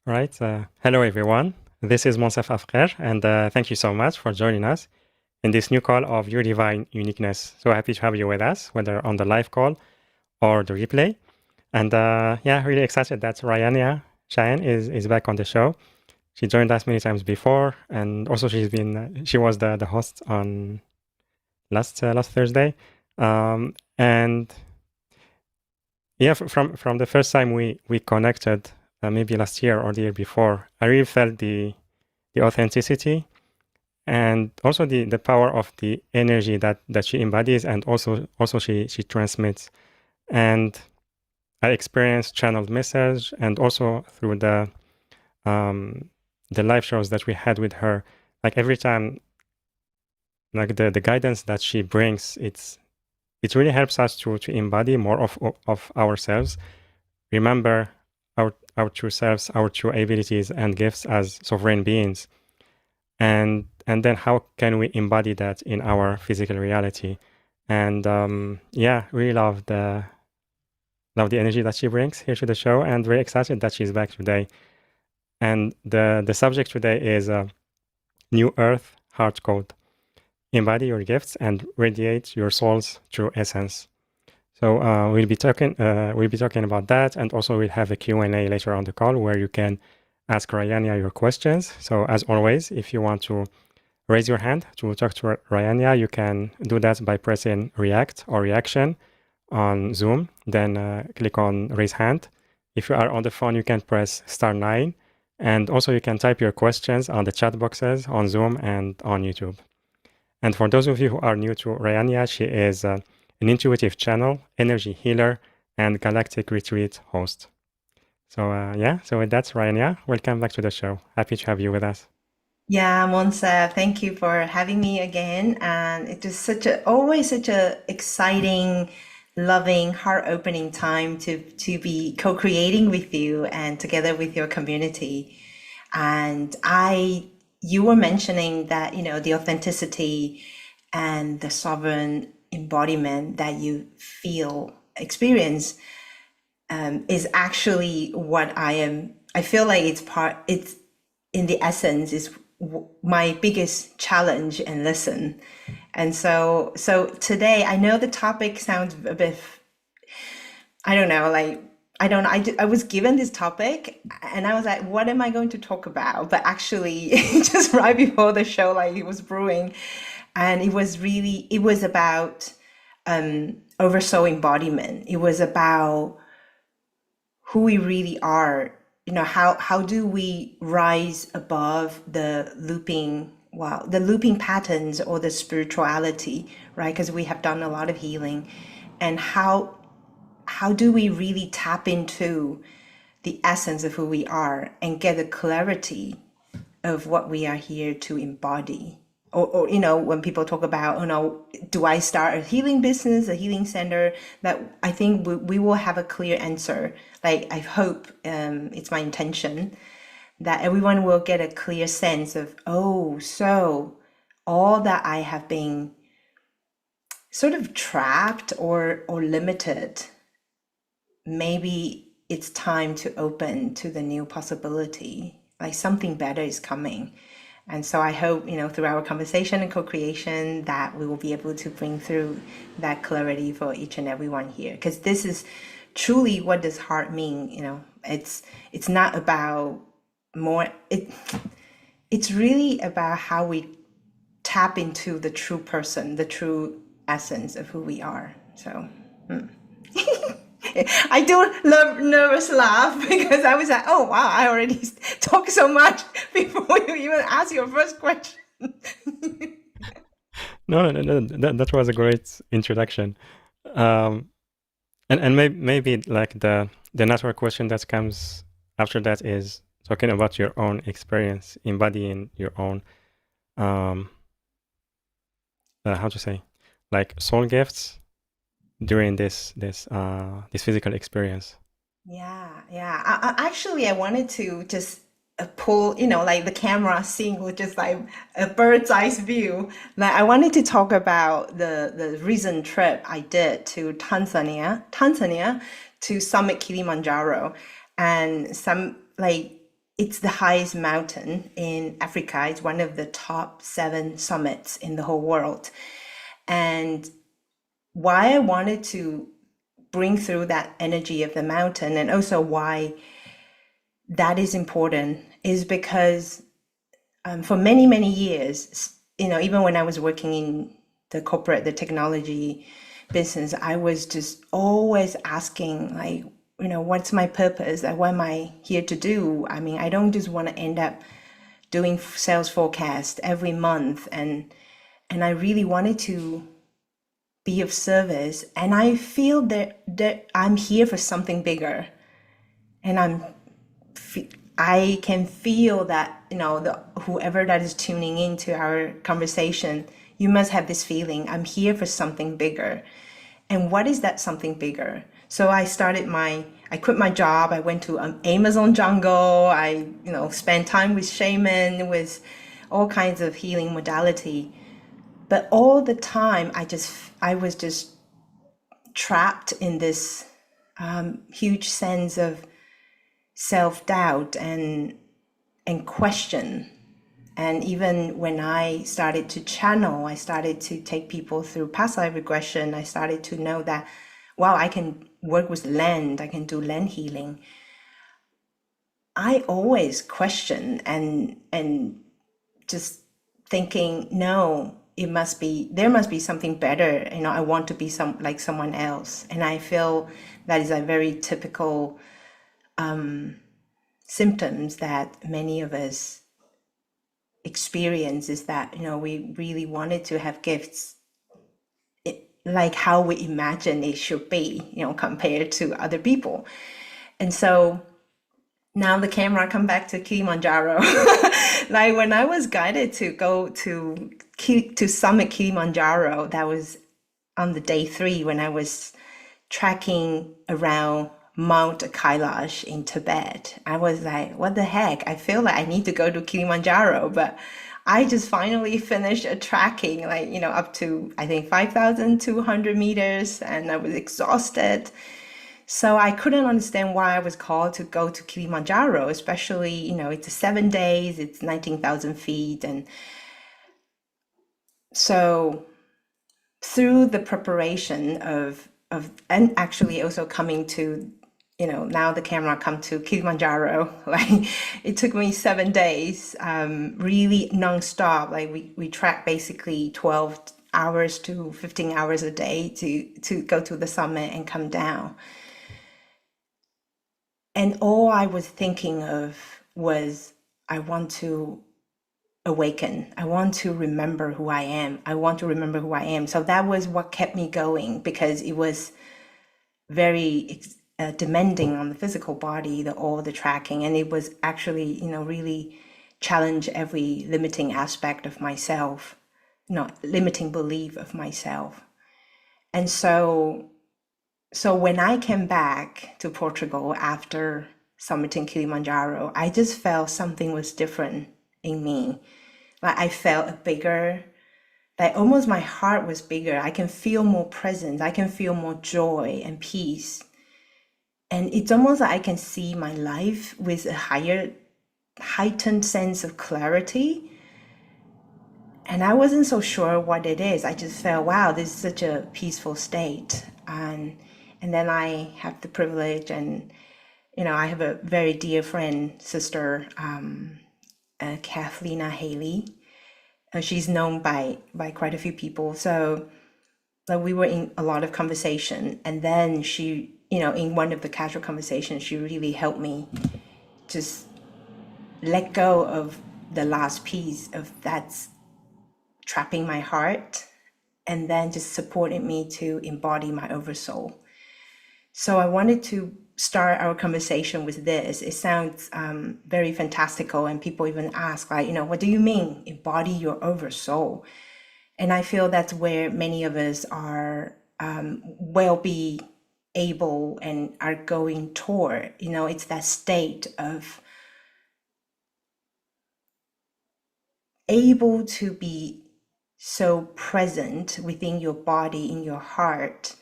All right. Hello, everyone. This is Monsef Afrer, and thank you so much for joining us in this new call of Your Divine Uniqueness. So happy to have you with us, whether on the live call or the replay. And yeah, really excited that Rayania Chaenn is back on the show. She joined us many times before, and also she was the host on last Thursday. And yeah, from the first time we connected, maybe last year or the year before, I really felt the authenticity and also the power of the energy that she embodies, and also she transmits. And I experienced channeled message, and also through the live shows that we had with her. Like every time, like the guidance that she brings, it really helps us to embody more of ourselves. Remember our true selves, our true abilities and gifts as sovereign beings, and then how can we embody that in our physical reality? And yeah, really love the energy that she brings here to the show, and very excited that she's back today. And the subject today is New Earth Heart Code: Embody your gifts and radiate your soul's true essence. So we'll be talking about that, and also we'll have a Q&A later on the call where you can ask Rayania your questions. So as always, if you want to raise your hand to talk to Rayania, you can do that by pressing react or reaction on Zoom, then click on raise hand. If you are on the phone, you can press *9, and also you can type your questions on the chat boxes on Zoom and on YouTube. And for those of you who are new to Rayania, she is an intuitive channel, energy healer, and galactic retreat host. So yeah, so with that, Rayania, welcome back to the show. Happy to have you with us. Yeah, Monse, thank you for having me again. And it is always such a exciting, loving, heart-opening time to be co-creating with you and together with your community. And you were mentioning that, the authenticity and the sovereign embodiment that you experience, is actually what I am. I feel like it's in the essence is my biggest challenge and lesson. And so today, I know the topic sounds a bit, I don't know, like I don't I was given this topic and I was like, what am I going to talk about? But actually, just right before the show, like it was brewing, and it was about oversoul embodiment. It was about who we really are. How do we rise above the looping patterns or the spirituality, right? Because we have done a lot of healing. And how do we really tap into the essence of who we are and get the clarity of what we are here to embody? Or when people talk about, do I start a healing business, a healing center? That I think we will have a clear answer. Like I hope, it's my intention that everyone will get a clear sense of, oh, so all that I have been sort of trapped or limited, maybe it's time to open to the new possibility, like something better is coming. And so I hope, through our conversation and co-creation, that we will be able to bring through that clarity for each and every one here. Because this is truly what does heart mean. It's not about more. It's really about how we tap into the true person, the true essence of who we are. So. I do love nervous laugh because I was like, oh wow, I already talked so much before you even ask your first question. No, that was a great introduction. Um, and maybe like the natural question that comes after that is talking about your own experience, embodying your own how to say, like soul gifts during this physical experience. Yeah. Actually, I wanted to just pull, like the camera scene with just like a bird's eye view. Like I wanted to talk about the recent trip I did to Tanzania to summit Kilimanjaro, and some like it's the highest mountain in Africa. It's one of the top 7 summits in the whole world. And why I wanted to bring through that energy of the mountain, and also why that is important, is because for many, many years, even when I was working in the technology business, I was just always asking, like, what's my purpose? Like, what am I here to do? I mean, I don't just want to end up doing sales forecast every month, and I really wanted to be of service. And I feel that I'm here for something bigger, and I can feel that, whoever that is tuning into our conversation, you must have this feeling, I'm here for something bigger. And what is that something bigger? So I quit my job. I went to Amazon jungle. I, spent time with shaman, with all kinds of healing modality. But all the time, I was just trapped in this huge sense of self-doubt and question. And even when I started to channel, I started to take people through past life regression, I started to know that, wow, I can work with land, I can do land healing. I always question and just thinking, no, there must be something better. I want to be like someone else. And I feel that is a very typical symptoms that many of us experience, is that we really wanted to have gifts like how we imagine it should be, compared to other people. And so now the camera come back to Kilimanjaro. Like when I was guided to go to summit Kilimanjaro, that was on the day 3 when I was trekking around Mount Kailash in Tibet. I was like, what the heck? I feel like I need to go to Kilimanjaro, but I just finally finished a trekking, like, up to, I think, 5,200 meters, and I was exhausted. So I couldn't understand why I was called to go to Kilimanjaro, especially, it's 7 days, it's 19,000 feet. And so through the preparation and actually also coming to, now the camera come to Kilimanjaro, like it took me 7 days, really nonstop. Like we track basically 12 hours to 15 hours a day to go to the summit and come down. And all I was thinking of was, I want to awaken. I want to remember who I am. I want to remember who I am. So that was what kept me going, because it was very demanding on the physical body, all the tracking. And it was actually, really challenge every limiting aspect of myself, limiting belief of myself. And so when I came back to Portugal after summiting Kilimanjaro, I just felt something was different in me. Like I felt a bigger, like almost my heart was bigger. I can feel more presence. I can feel more joy and peace. And it's almost like I can see my life with a heightened sense of clarity. And I wasn't so sure what it is. I just felt, wow, this is such a peaceful state. And then I have the privilege, and I have a very dear friend, sister, Kathleen Haley. She's known by quite a few people. So like we were in a lot of conversation, and then she, in one of the casual conversations, she really helped me just let go of the last piece of that's trapping my heart, and then just supported me to embody my oversoul. So I wanted to start our conversation with this. It sounds very fantastical, and people even ask, like, what do you mean, embody your oversoul? And I feel that's where many of us are will be able and are going toward. It's that state of able to be so present within your body, in your heart,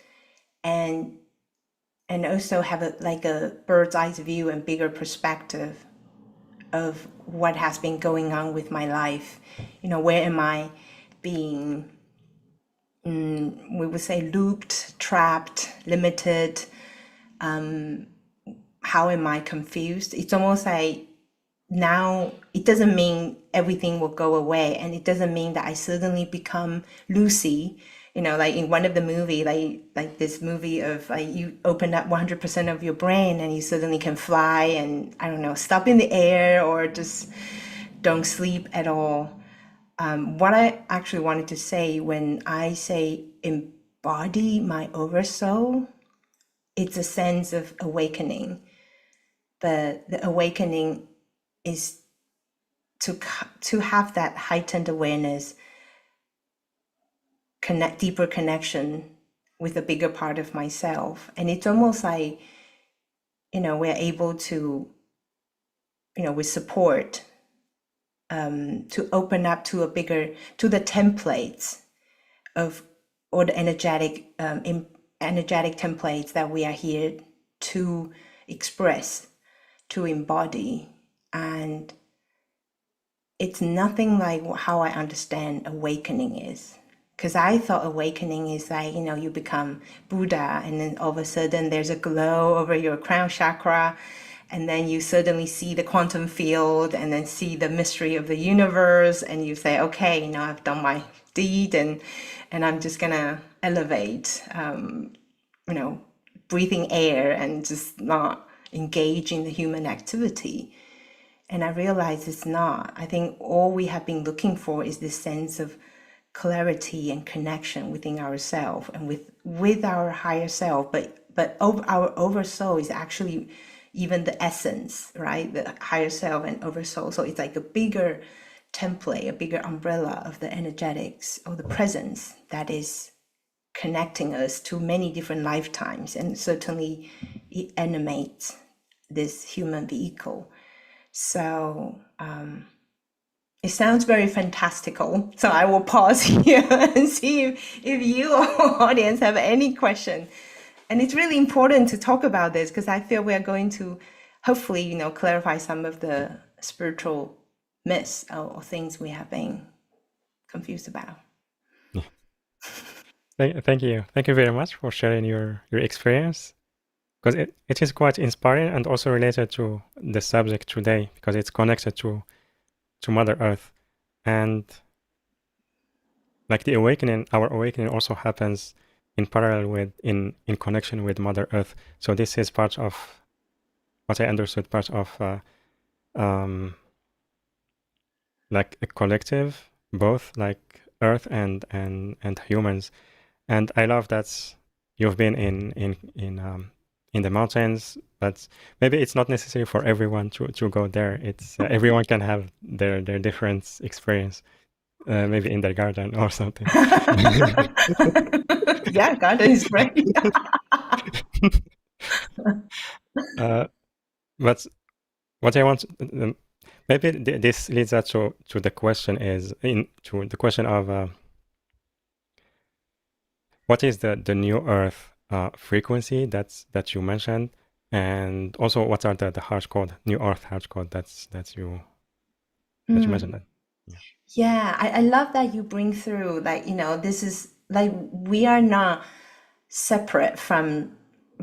and also have a bird's eye view and bigger perspective of what has been going on with my life. Where am I being, we would say, looped, trapped, limited? How am I confused? It's almost like now it doesn't mean everything will go away, and it doesn't mean that I suddenly become Lucy. Like in one of the movie, like this movie of like you open up 100% of your brain and you suddenly can fly and I don't know, stop in the air or just don't sleep at all. What I actually wanted to say when I say embody my oversoul, it's a sense of awakening. But the awakening is to have that heightened awareness, deeper connection with a bigger part of myself. And it's almost like, we're able to, with support, to open up to the templates of, or the energetic templates that we are here to express, to embody. And it's nothing like how I understand awakening is. Because I thought awakening is like, you become Buddha and then all of a sudden there's a glow over your crown chakra, and then you suddenly see the quantum field and then see the mystery of the universe, and you say, okay, I've done my deed and I'm just gonna elevate, breathing air and just not engage in the human activity. And I realize it's not. I think all we have been looking for is this sense of clarity and connection within ourselves and with our higher self. But our oversoul is actually even the essence, right? The higher self and oversoul. So it's like a bigger template, a bigger umbrella of the energetics or the presence that is connecting us to many different lifetimes. And certainly it animates this human vehicle. So it sounds very fantastical. So I will pause here and see if you audience have any question. And it's really important to talk about this because I feel we are going to hopefully, clarify some of the spiritual myths or things we have been confused about. Yeah. Thank you. Thank you very much for sharing your experience. Because it is quite inspiring and also related to the subject today because it's connected to Mother Earth. And like the awakening, our awakening also happens in parallel with, in connection with Mother Earth. So this is part of what I understood, part of like a collective, both like Earth and humans. And I love that you've been in the mountains, but maybe it's not necessary for everyone to go there. It's everyone can have their different experience, maybe in their garden or something. Yeah, garden is great. But what I want, maybe this leads us to the question to the question of what is the new Earth frequency that you mentioned, and also what are the heart code, new Earth heart code that you mentioned that. Yeah, I love that you bring through, like, this is like we are not separate from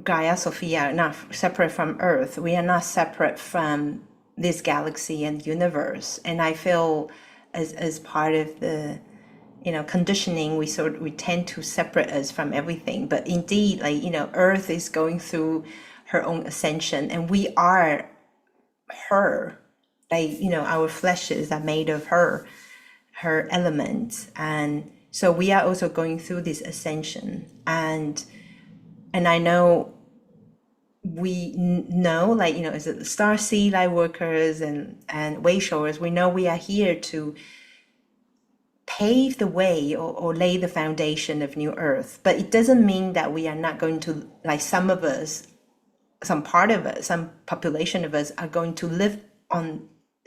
Gaia, Sophia, not separate from Earth. We are not separate from this galaxy and universe. And I feel as part of the, conditioning, we tend to separate us from everything. But indeed, like, Earth is going through her own ascension, and we are her. Like, our fleshes are made of her elements, and so we are also going through this ascension. And I know we know, like, as a star seed light workers and way showers, we know we are here to pave the way or lay the foundation of new Earth. But it doesn't mean that we are not going to, like, some of us, some part of us, some population of us are going to live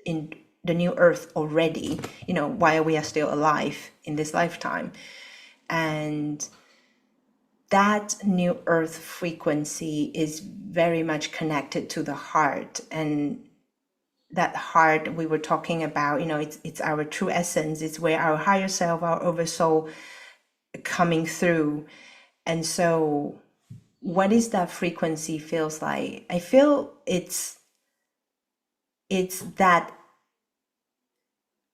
in the new Earth already, while we are still alive in this lifetime. And that new Earth frequency is very much connected to the heart. And that heart we were talking about, it's our true essence. It's where our higher self, our oversoul coming through. And so what is that frequency feels like? I feel it's that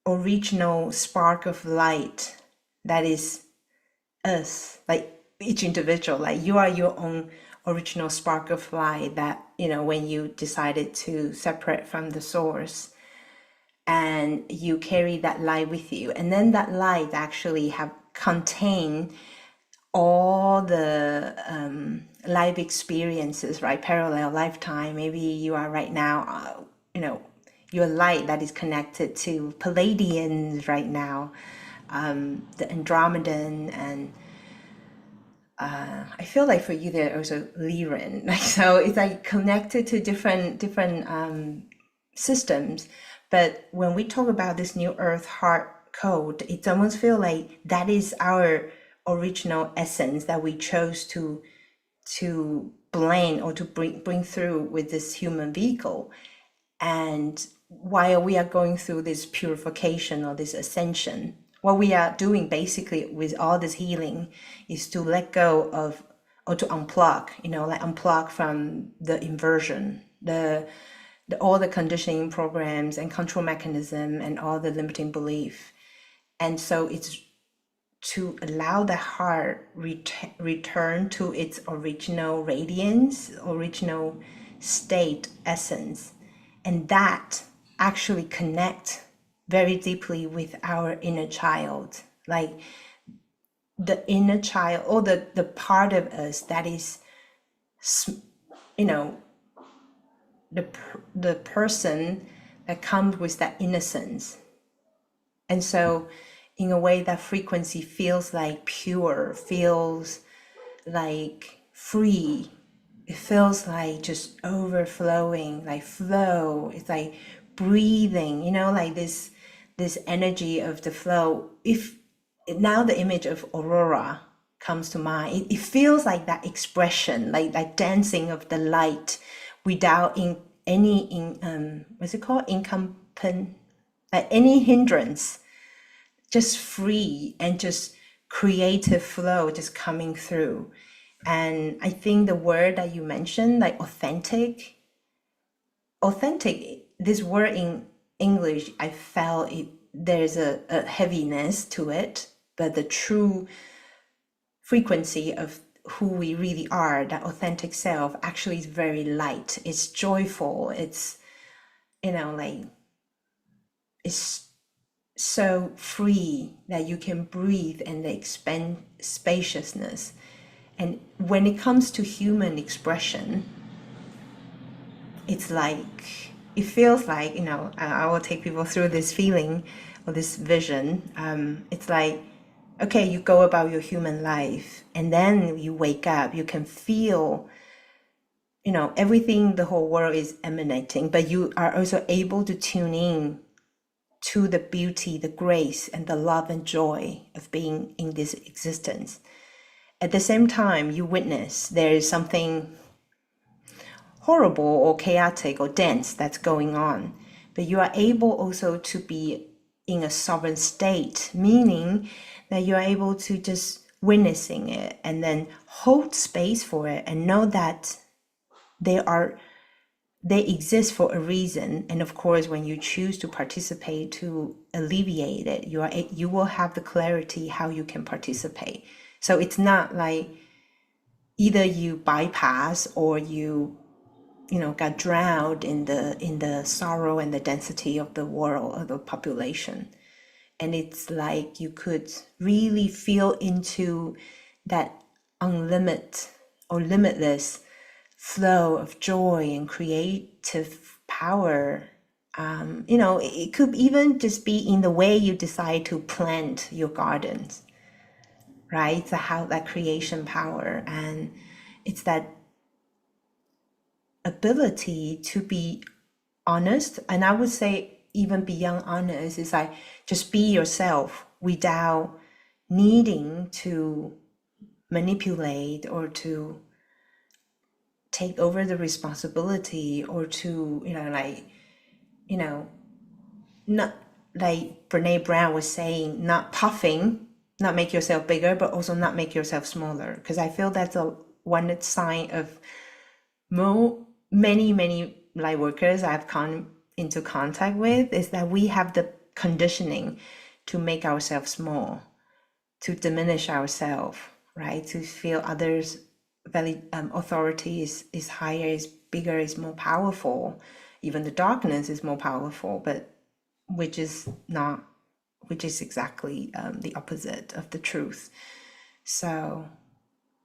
original spark of light that is us, like each individual, like you are your own original spark of light that, when you decided to separate from the source, and you carry that light with you, and then that light actually have contain all the life experiences, right? Parallel lifetime. Maybe you are right now, your light that is connected to Palladians right now, the Andromedan, and I feel like for you they're also Lyran. Like, so it's like connected to different systems. But when we talk about this new Earth heart code, it almost feel like that is our original essence that we chose to blend or to bring through with this human vehicle. And while we are going through this purification or this ascension, what we are doing basically with all this healing is to let go of, or to unplug, like unplug from the inversion, all the conditioning programs and control mechanism and all the limiting belief. And so it's to allow the heart return to its original radiance, original state, essence, and that actually connect very deeply with our inner child, like the inner child, or the part of us that is, the person that comes with that innocence. And so in a way, that frequency feels like pure, feels like free. It feels like just overflowing, like flow. It's like breathing, like this energy of the flow. If now the image of aurora comes to mind, it feels like that expression, like that dancing of the light without what's it called? Like any hindrance, just free and just creative flow just coming through. And I think the word that you mentioned, like authentic, this word in English, I felt there's a heaviness to it, but the true frequency of who we really are, that authentic self, actually is very light. It's joyful. It's, like, it's so free that you can breathe and expand spaciousness. And when it comes to human expression, it's like, it feels like, I will take people through this feeling or this vision. It's like, okay, you go about your human life, and then you wake up, you can feel, everything the whole world is emanating, but you are also able to tune in to the beauty, the grace, and the love and joy of being in this existence. At the same time, you witness there is something horrible or chaotic or dense that's going on, but you are able also to be in a sovereign state, meaning that you are able to just witnessing it and then hold space for it and know that they exist for a reason. And of course, when you choose to participate to alleviate it, you will have the clarity how you can participate. So it's not like either you bypass or you got drowned in the sorrow and the density of the world, of the population. And it's like you could really feel into that unlimited or limitless flow of joy and creative power. It could even just be in the way you decide to plant your gardens, right? So how that creation power, and it's that ability to be honest. And I would say even beyond honest, is like just be yourself without needing to manipulate or to take over the responsibility or to, you know, not like Brene Brown was saying, not puffing, not make yourself bigger, but also not make yourself smaller. Because I feel that's a one sign of many light workers I've come into contact with, is that we have the conditioning to make ourselves small, to diminish ourselves, right? To feel others' authority is higher, is bigger, is more powerful. Even the darkness is more powerful, but which is not, which is exactly the opposite of the truth. So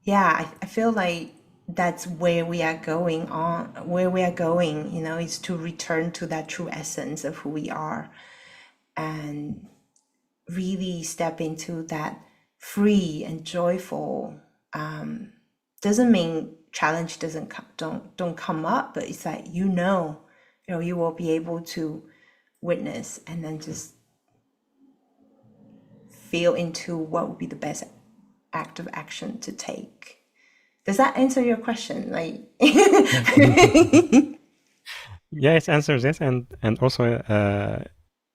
yeah, I feel like that's where we are going on, where we are going, you know, is to return to that true essence of who we are and really step into that free and joyful. Doesn't mean challenge doesn't come, don't come up, but it's like, you know, you will be able to witness and then just feel into what would be the best act of action to take. Does that answer your question? Like, Yeah, it answers it, and also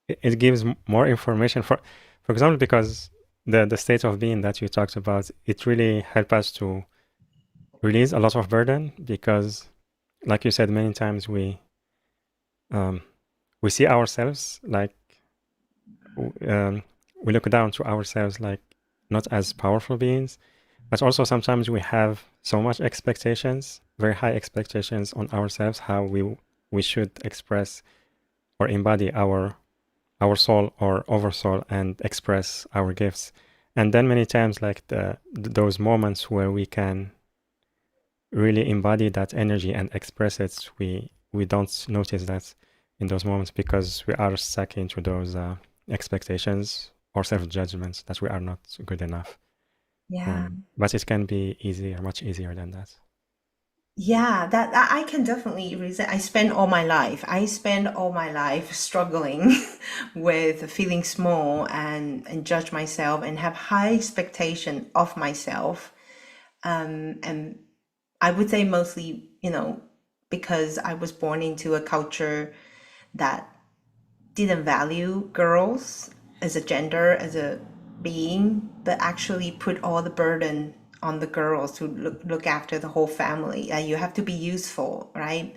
it gives more information. For example, because the state of being that you talked about, it really helped us to release a lot of burden, because, like you said many times, we see ourselves like we look down to ourselves like not as powerful beings, but also sometimes we have so much expectations, very high expectations on ourselves, how we should express or embody our soul or oversoul and express our gifts. And then many times, like those moments where we can really embody that energy and express it, we don't notice that in those moments, because we are stuck into those expectations or self-judgments that we are not good enough. yeah. But it can be easier, much easier than that. Yeah, that I can definitely resent. I spend all my life struggling with feeling small and judge myself and have high expectation of myself. And I would say mostly, because I was born into a culture that didn't value girls as a gender, as a being, but actually put all the burden on the girls to look after the whole family. You have to be useful, right?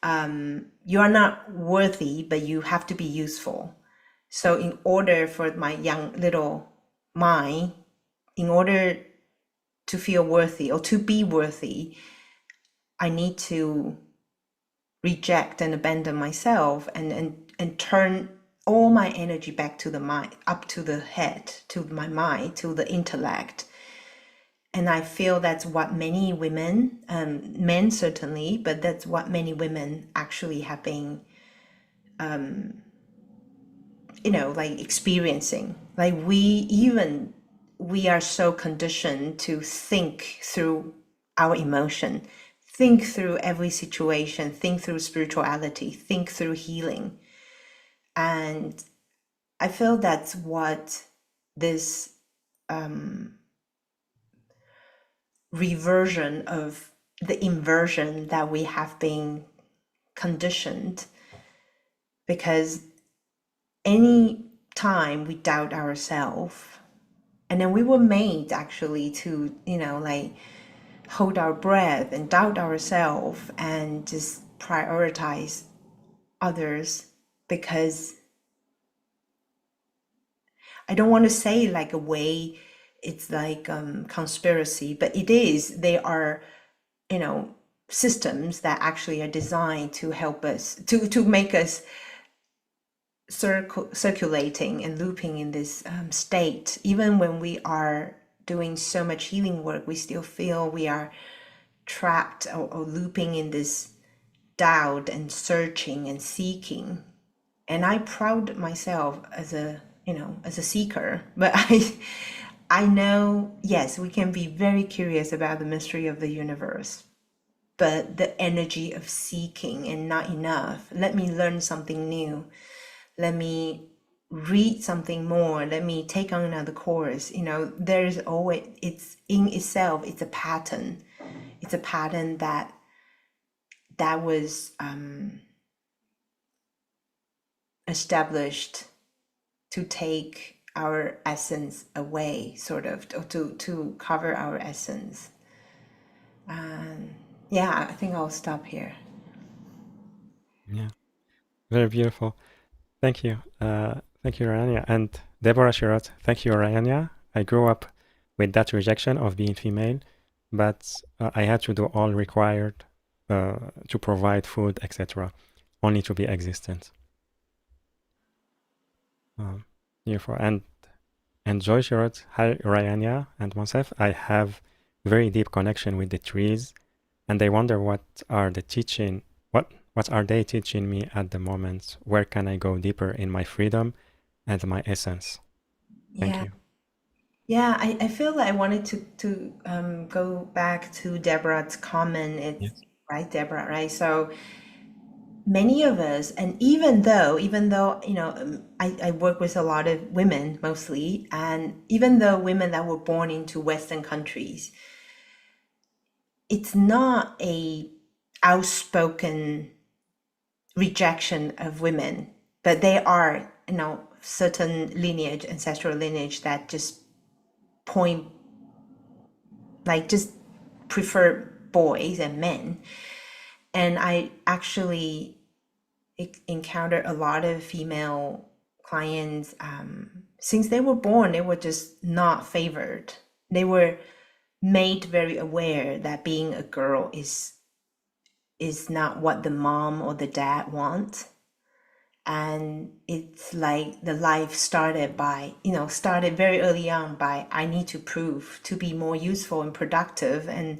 You are not worthy, but you have to be useful. So in order for my young little mind, in order to feel worthy or to be worthy, I need to reject and abandon myself and turn all my energy back to the mind, up to the head, to my mind, to the intellect. And I feel that's what many women, men certainly, but that's what many women actually have been, like experiencing. Like we are so conditioned to think through our emotion, think through every situation, think through spirituality, think through healing. And I feel that's what this reversion of the inversion that we have been conditioned, because any time we doubt ourselves, and then we were made actually to, like hold our breath and doubt ourselves and just prioritize others, because I don't want to say like a way it's like conspiracy, but it is. They are, systems that actually are designed to help us to make us circulating and looping in this state. Even when we are doing so much healing work, we still feel we are trapped or looping in this doubt and searching and seeking. And I proud myself as a as a seeker, but I know, yes, we can be very curious about the mystery of the universe, but the energy of seeking and not enough, let me learn something new, let me read something more, let me take on another course, there's always, it's in itself, it's a pattern. It's a pattern that was established to take our essence away, sort of, or to cover our essence. And yeah, I think I'll stop here. Yeah, very beautiful. Thank you. Thank you, Rayania. And Deborah, she wrote, thank you, Rayania. I grew up with that rejection of being female, but I had to do all required to provide food, etc., only to be existent. Beautiful. And Joy, she wrote, hi, Rayania and Monsef. I have very deep connection with the trees, and I wonder what are the teaching, what are they teaching me at the moment? Where can I go deeper in my freedom and my essence? Thank Yeah. you. Yeah, I feel like I wanted to go back to Deborah's comment. It's Yes. right, Deborah, right? So many of us, and even though I work with a lot of women mostly, and even though women that were born into Western countries, it's not a outspoken rejection of women, but they are, certain lineage, ancestral lineage that just point, like, just prefer boys and men. And I actually encountered a lot of female clients. Since they were born, they were just not favored. They were made very aware that being a girl is not what the mom or the dad want. And it's like the life started very early on by, I need to prove to be more useful and productive and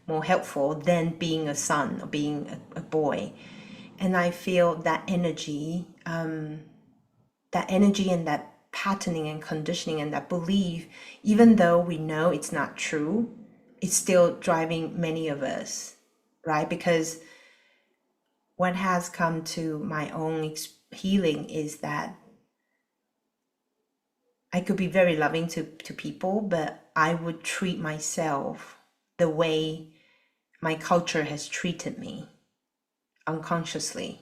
more helpful than being a son or being a boy. And I feel that energy and that patterning and conditioning and that belief, even though we know it's not true, it's still driving many of us, right? Because what has come to my own healing is that I could be very loving to people, but I would treat myself the way my culture has treated me unconsciously.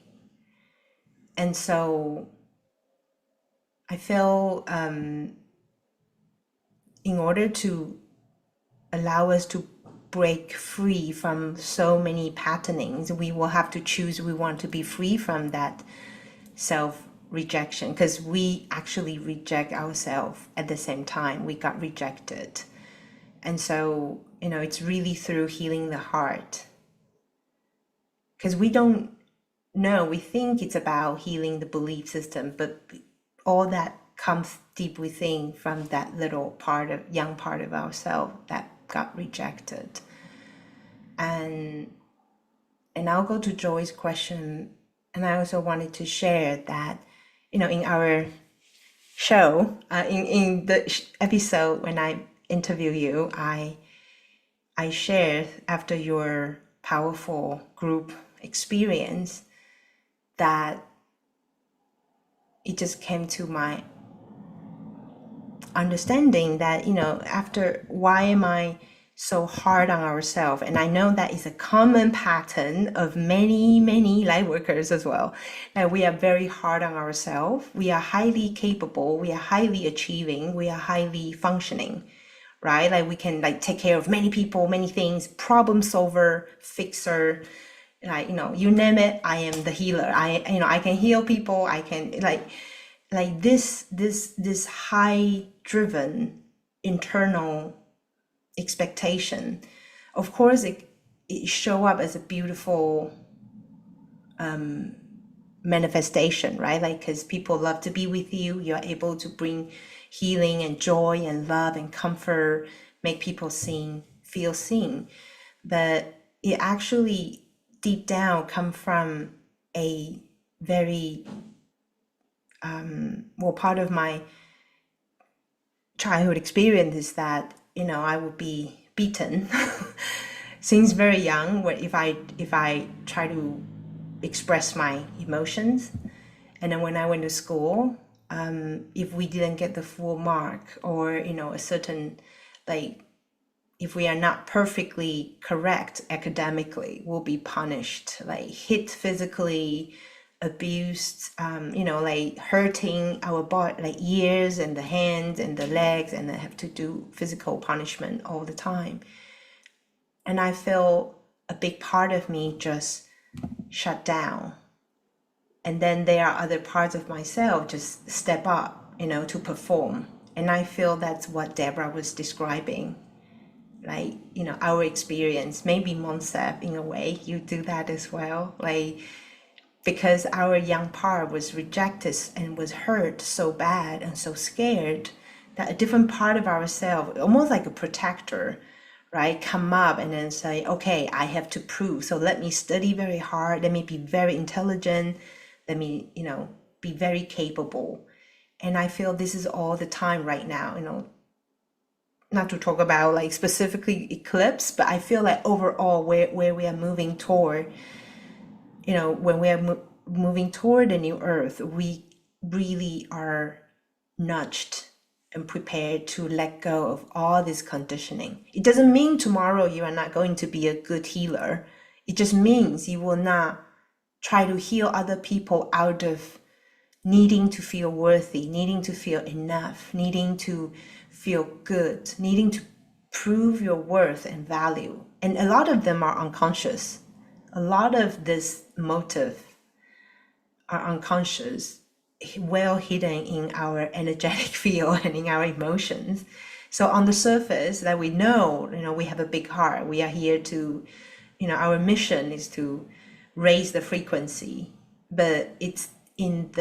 And so I feel in order to allow us to break free from so many patternings, we will have to choose we want to be free from that self rejection, because we actually reject ourselves at the same time we got rejected. And so, it's really through healing the heart, because we don't know, we think it's about healing the belief system, but all that comes deep within from that little young part of ourselves that got rejected. And I'll go to Joy's question. And I also wanted to share that, in our show, in the episode when I interview you, I shared, after your powerful group experience, that it just came to my understanding that, after, why am I so hard on ourselves? And I know that is a common pattern of many, many light workers as well, that we are very hard on ourselves. We are highly capable, we are highly achieving, we are highly functioning, right? Like, we can, like, take care of many people, many things, problem solver, fixer, like, you name it, I am the healer. I can heal people. I can, like this high driven internal expectation. Of course, it show up as a beautiful manifestation, right? Like, because people love to be with you, you're able to bring healing and joy and love and comfort, make people feel seen. But it actually deep down come from a very part of my childhood experience is that, I would be beaten since very young, where if I try to express my emotions. And then when I went to school, if we didn't get the full mark, or a certain, like, if we are not perfectly correct academically, we'll be punished, like hit physically, abused, like hurting our body, like ears and the hands and the legs, and they have to do physical punishment all the time. And I feel a big part of me just shut down. And then there are other parts of myself just step up, to perform. And I feel that's what Deborah was describing. Like, our experience, maybe Monsef, in a way, you do that as well. Like, because our young part was rejected and was hurt so bad and so scared that a different part of ourselves, almost like a protector, right, come up and then say, okay, I have to prove. So let me study very hard. Let me be very intelligent. Let me, be very capable. And I feel this is all the time right now, not to talk about like specifically eclipse, but I feel like overall where we are moving toward, when we are moving toward the new earth, we really are nudged and prepared to let go of all this conditioning. It doesn't mean tomorrow you are not going to be a good healer. It just means you will not try to heal other people out of needing to feel worthy, needing to feel enough, needing to feel good, needing to prove your worth and value. And a lot of them are unconscious. A lot of this motive are unconscious, well hidden in our energetic field and in our emotions. So on the surface that we know, we have a big heart. We are here to, our mission is to raise the frequency, but it's in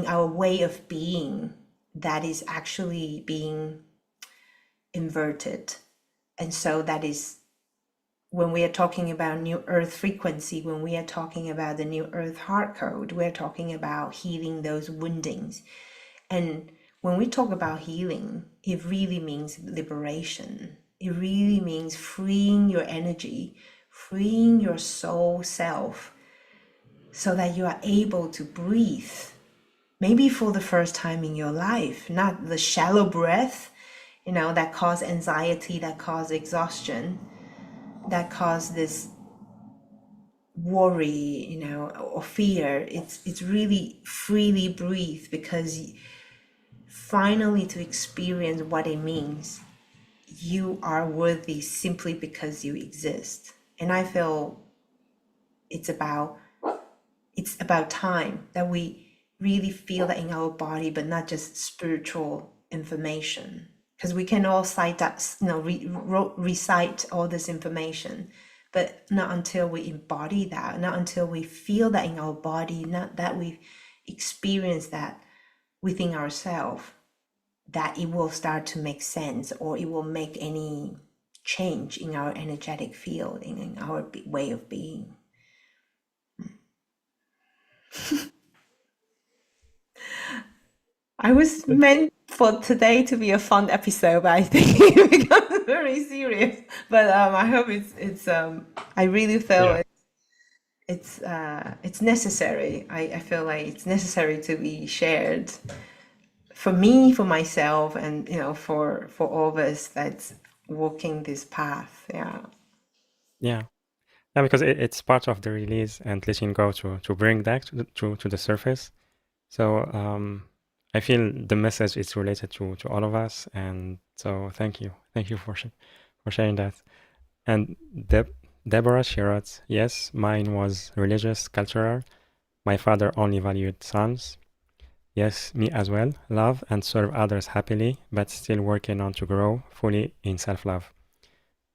our way of being that is actually being inverted. And so that is when we are talking about new earth frequency, when we are talking about the new earth heart code, we're talking about healing those woundings. And when we talk about healing, it really means liberation. It really means freeing your energy, freeing your soul self, so that you are able to breathe, maybe for the first time in your life, not the shallow breath, that cause anxiety, that cause exhaustion, that cause this worry, or fear. It's really freely breathe, because finally to experience what it means, you are worthy simply because you exist. And I feel it's about time that we really feel that in our body, but not just spiritual information, because we can all cite that, recite all this information, but not until we embody that, not until we feel that in our body, not that we experience that within ourselves, that it will start to make sense, or it will make any change in our energetic field, in our way of being. I was meant for today to be a fun episode, but I think it becomes very serious. But I hope it's I really feel Yeah. it's necessary. I feel like it's necessary to be shared for me, for myself, and for all of us that's walking this path. Yeah. Yeah. Yeah, because it's part of the release and letting go to bring that to the surface. So I feel the message is related to all of us, and so thank you for sharing that. And Deborah shared, yes, mine was religious, cultural. My father only valued sons. Yes, me as well. Love and serve others happily, but still working on to grow fully in self-love.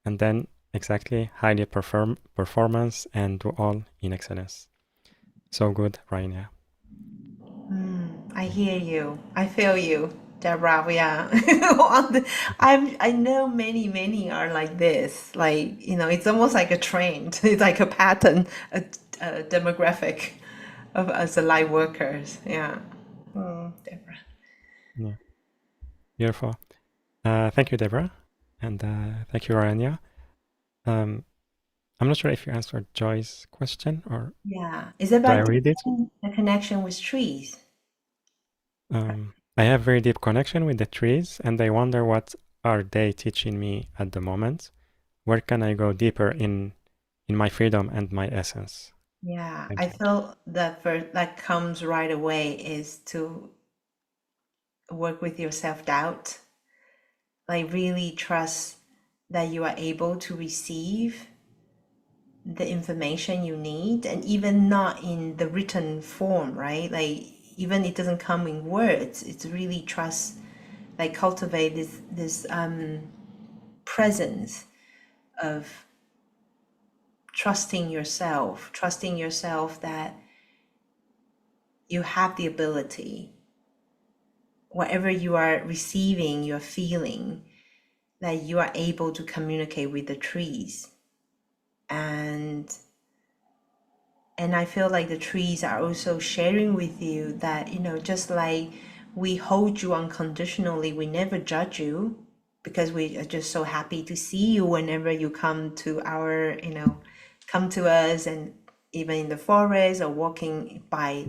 And then exactly highly performance and do all in excellence. So good, Rayania. I hear you. I feel you, Deborah. Yeah. I know many are like this. Like, it's almost like a trend. It's like a pattern, a demographic of us, the light workers. Yeah. Deborah. Yeah, beautiful. Thank you, Deborah, and thank you, Rayania. I'm not sure if you answered Joy's question, or Yeah. Is do I about read it? the connection with trees. I have very deep connection with the trees, and I wonder what are they teaching me at the moment. Where can I go deeper in my freedom and my essence? Yeah, Thank I you. feel that first that comes right away is to work with your self-doubt. Like really trust that you are able to receive the information you need, and even not in the written form, right? Like even it doesn't come in words. It's really trust, like cultivate this presence of trusting yourself that you have the ability, whatever you are receiving, you're feeling, that you are able to communicate with the trees. And I feel like the trees are also sharing with you that, just like we hold you unconditionally, we never judge you, because we are just so happy to see you whenever you come to come to us, and even in the forest or walking by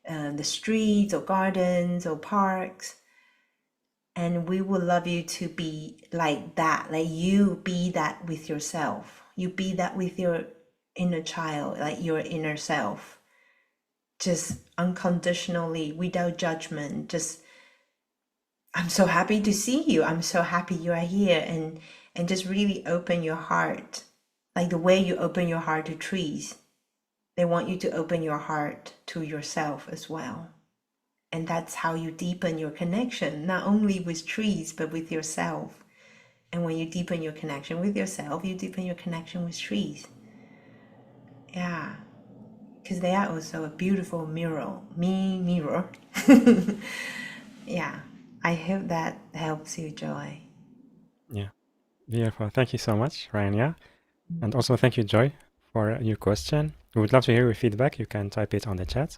the streets or gardens or parks. And we would love you to be like that, like you be that with yourself. You be that with your inner child, like your inner self, just unconditionally, without judgment. Just, I'm so happy to see you. I'm so happy you are here. And just really open your heart, like the way you open your heart to trees. They want you to open your heart to yourself as well. And that's how you deepen your connection, not only with trees, but with yourself. And when you deepen your connection with yourself, you deepen your connection with trees. Yeah, because they are also a beautiful mirror. Yeah, I hope that helps you, Joy. Yeah, beautiful. Thank you so much, Rania. And also thank you, Joy, for your question. We would love to hear your feedback. You can type it on the chat.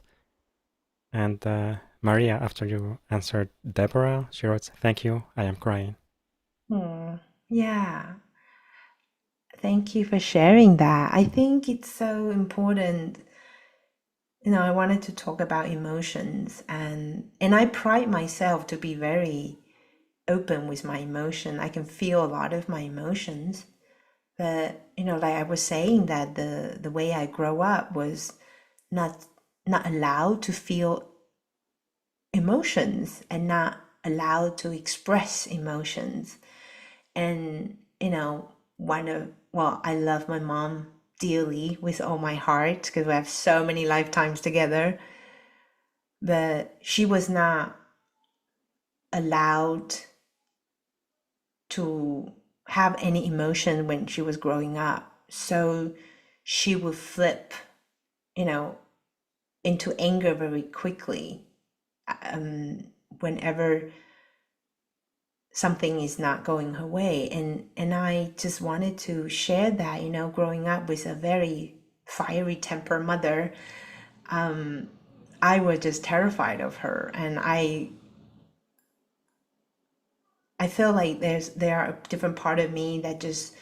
And Maria, after you answered Deborah, she wrote, "Thank you, I am crying." Hmm. Yeah, thank you for sharing that. I think it's so important. I wanted to talk about emotions, and I pride myself to be very open with my emotion. I can feel a lot of my emotions. But like I was saying, that the way I grow up was not not allowed to feel emotions and not allowed to express emotions. And one of well, I love my mom dearly with all my heart because we have so many lifetimes together. But she was not allowed to have any emotion when she was growing up. So she would flip, you know, into anger very quickly whenever something is not going her way. And I just wanted to share that, growing up with a very fiery temper mother, I was just terrified of her. And I feel like there are a different part of me that just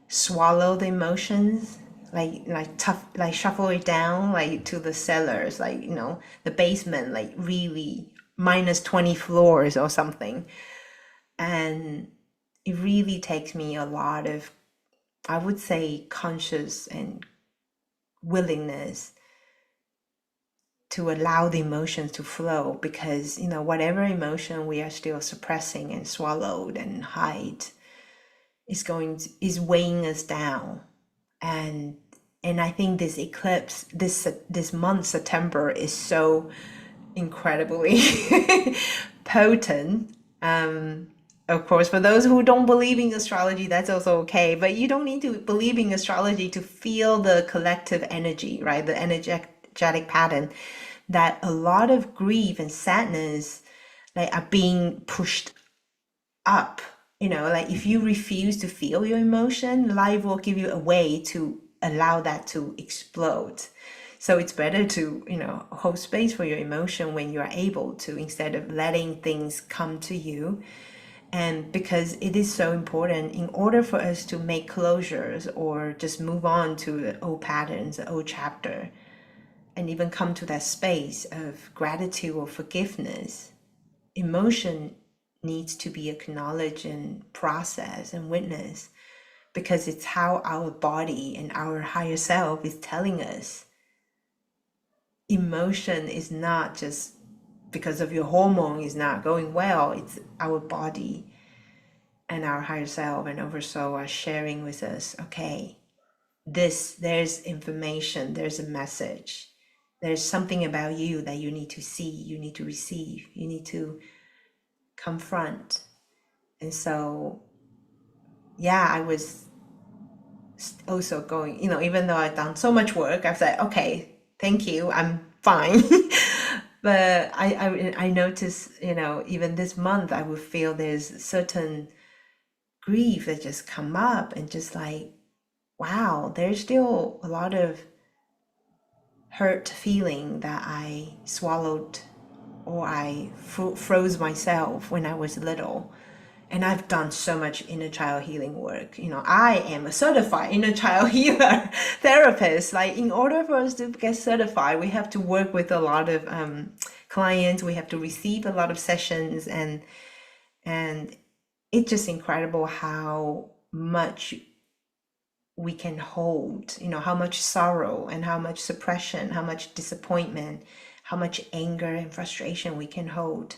swallow the emotions, like tough, like shuffle it down like to the cellars, like the basement, like really minus 20 floors or something. And it really takes me a lot of, I would say, conscious and willingness to allow the emotions to flow, because whatever emotion we are still suppressing and swallowed and hide is weighing us down. And I think this eclipse, this month September, is so incredibly potent. Of course, for those who don't believe in astrology, that's also okay. But you don't need to believe in astrology to feel the collective energy, right? The energetic pattern, that a lot of grief and sadness, like, are being pushed up. Like if you refuse to feel your emotion, life will give you a way to allow that to explode. So it's better to, hold space for your emotion when you are able to, instead of letting things come to you. And because it is so important, in order for us to make closures or just move on to the old patterns, the old chapter, and even come to that space of gratitude or forgiveness, emotion needs to be acknowledged and processed and witnessed, because it's how our body and our higher self is telling us. emotion is not just because of your hormone is not going well. It's our body and our higher self and oversoul are sharing with us, okay, there's information, there's a message, there's something about you that you need to see, you need to receive, you need to confront. And so, yeah, I was also going, even though I've done so much work, I've said, okay, thank you, I'm fine. But I noticed, even this month, I would feel there's certain grief that just come up and just like, wow, there's still a lot of hurt feeling that I swallowed or I froze myself when I was little. And I've done so much inner child healing work. I am a certified inner child healer therapist. Like, in order for us to get certified, we have to work with a lot of clients. We have to receive a lot of sessions, and it's just incredible how much we can hold, how much sorrow and how much suppression, how much disappointment, how much anger and frustration we can hold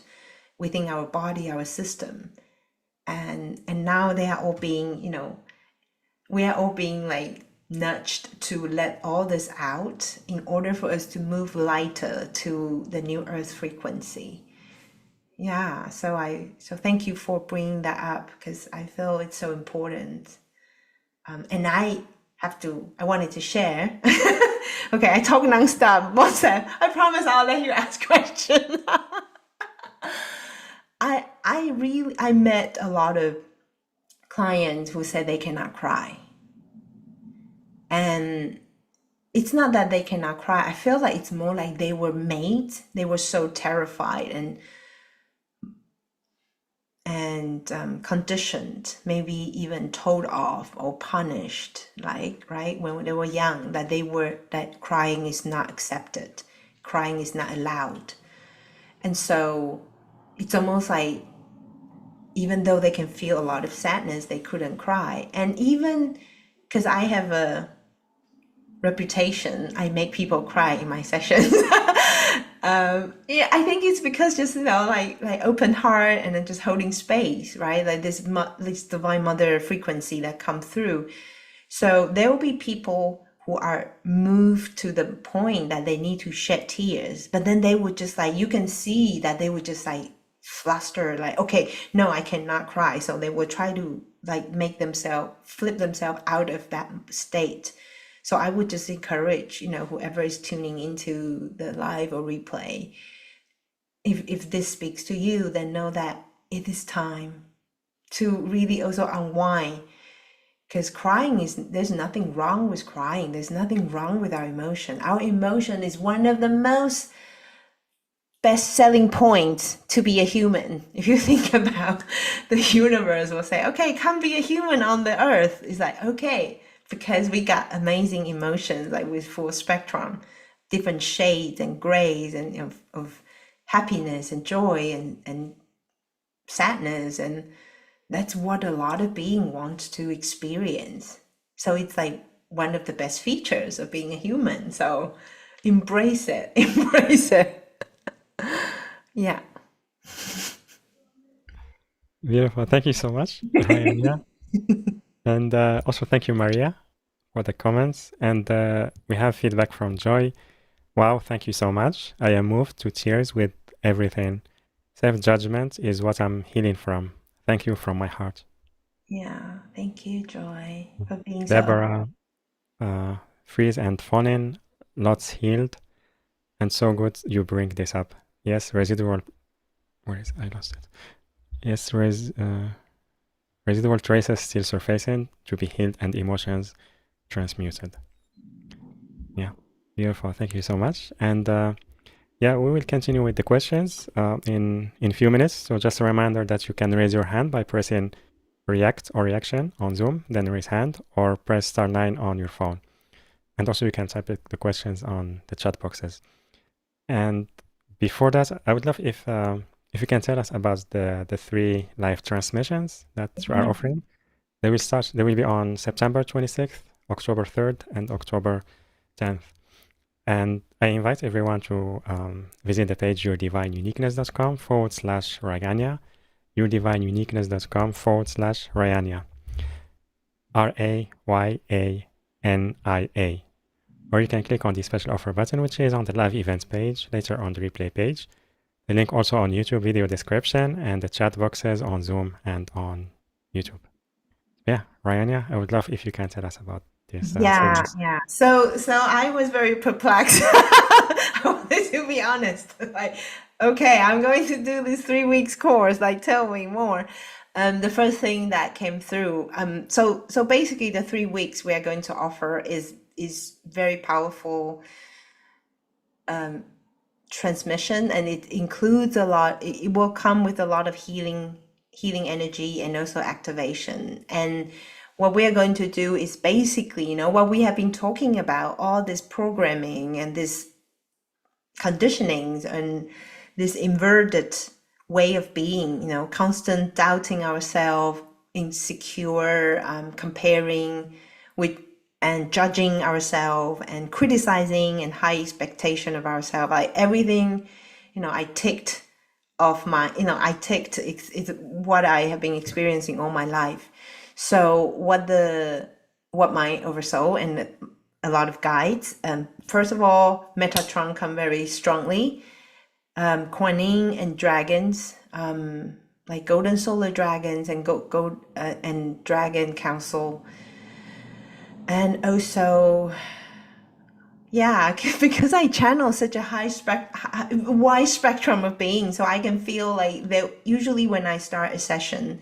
within our body, our system. And now they are all being, we are all being like nudged to let all this out in order for us to move lighter to the new earth frequency. Yeah, so thank you for bringing that up, because I feel it's so important. And I wanted to share. Okay, I talk nonstop. What's that? I promise I'll let you ask questions. I met a lot of clients who said they cannot cry. And it's not that they cannot cry. I feel like it's more like they were so terrified and conditioned, maybe even told off or punished, like, right, when they were young, that crying is not accepted, crying is not allowed. And so it's almost like, even though they can feel a lot of sadness, they couldn't cry. And even because I have a reputation, I make people cry in my sessions. Yeah, I think it's because just, like open heart and then just holding space, right? Like this divine mother frequency that come through. So there will be people who are moved to the point that they need to shed tears, but then they would just like, you can see that they would just like fluster, like, okay, no, I cannot cry. So they would try to like flip themselves out of that state. So I would just encourage, whoever is tuning into the live or replay, if this speaks to you, then know that it is time to really also unwind. Because there's nothing wrong with crying. There's nothing wrong with our emotion. Our emotion is one of the most best selling points to be a human. If you think about the universe, will say, okay, come be a human on the earth. It's like, okay, because we got amazing emotions, like with full spectrum, different shades and grays and of happiness and joy and sadness. And that's what a lot of being wants to experience. So it's like one of the best features of being a human. So embrace it, embrace it. Yeah. Beautiful. Thank you so much, Rayania. And also thank you, Maria, for the comments. And we have feedback from Joy. Wow, thank you so much. I am moved to tears with everything. Self-judgment is what I'm healing from. Thank you from my heart. Yeah. Thank you, Joy, for being so Deborah, Freeze and Phonin, lots healed. And so good you bring this up. Yes, residual... Where is... I lost it. Yes, residual traces still surfacing to be healed and emotions transmuted. Yeah, beautiful. Thank you so much. And yeah, we will continue with the questions in a few minutes. So just a reminder that you can raise your hand by pressing react or reaction on Zoom, then raise hand, or press *9 on your phone. And also you can type the questions on the chat boxes. And before that, I would love if you can tell us about the 3 live transmissions that you are offering. They will be on September 26th, October 3rd, and October 10th. And I invite everyone to visit the page yourdivineuniqueness.com/Rayania, yourdivineuniqueness.com/Rayania, Rayania. Or you can click on the special offer button, which is on the live events page, later on the replay page. The link also on YouTube video description and the chat boxes on Zoom and on YouTube. Yeah, Rayania, I would love if you can tell us about this Yeah, series. yeah. So I was very perplexed. I wanted to be honest. Like, okay, I'm going to do this 3 weeks course. Like, tell me more. The first thing that came through. So basically, the 3 weeks we are going to offer is very powerful transmission, and it includes a lot. It will come with a lot of healing energy and also activation. And what we are going to do is basically, what we have been talking about, all this programming and this conditionings and this inverted way of being, constant doubting ourselves, insecure, comparing with and judging ourselves and criticizing and high expectation of ourselves. Like everything, I ticked off my, I ticked it's what I have been experiencing all my life. So what my oversoul and a lot of guides, first of all, Metatron come very strongly, Kuan Yin and dragons, like golden solar dragons and and dragon council, and also, yeah, because I channel such a wide spectrum of being, so I can feel like that. Usually, when I start a session,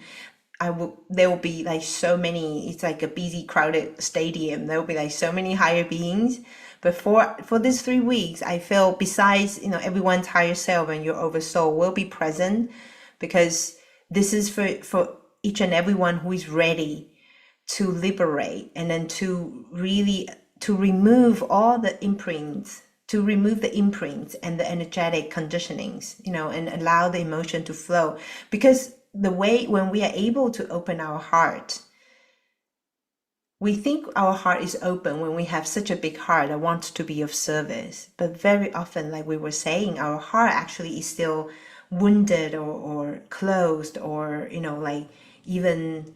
there will be like so many. It's like a busy, crowded stadium. There will be like so many higher beings. But for these 3 weeks, I feel besides everyone's higher self and your oversoul will be present, because this is for each and everyone who is ready to liberate, and then to really to remove all the imprints, and the energetic conditionings, and allow the emotion to flow. Because the way when we are able to open our heart, we think our heart is open when we have such a big heart that wants to be of service. But very often, like we were saying, our heart actually is still wounded or closed, or like even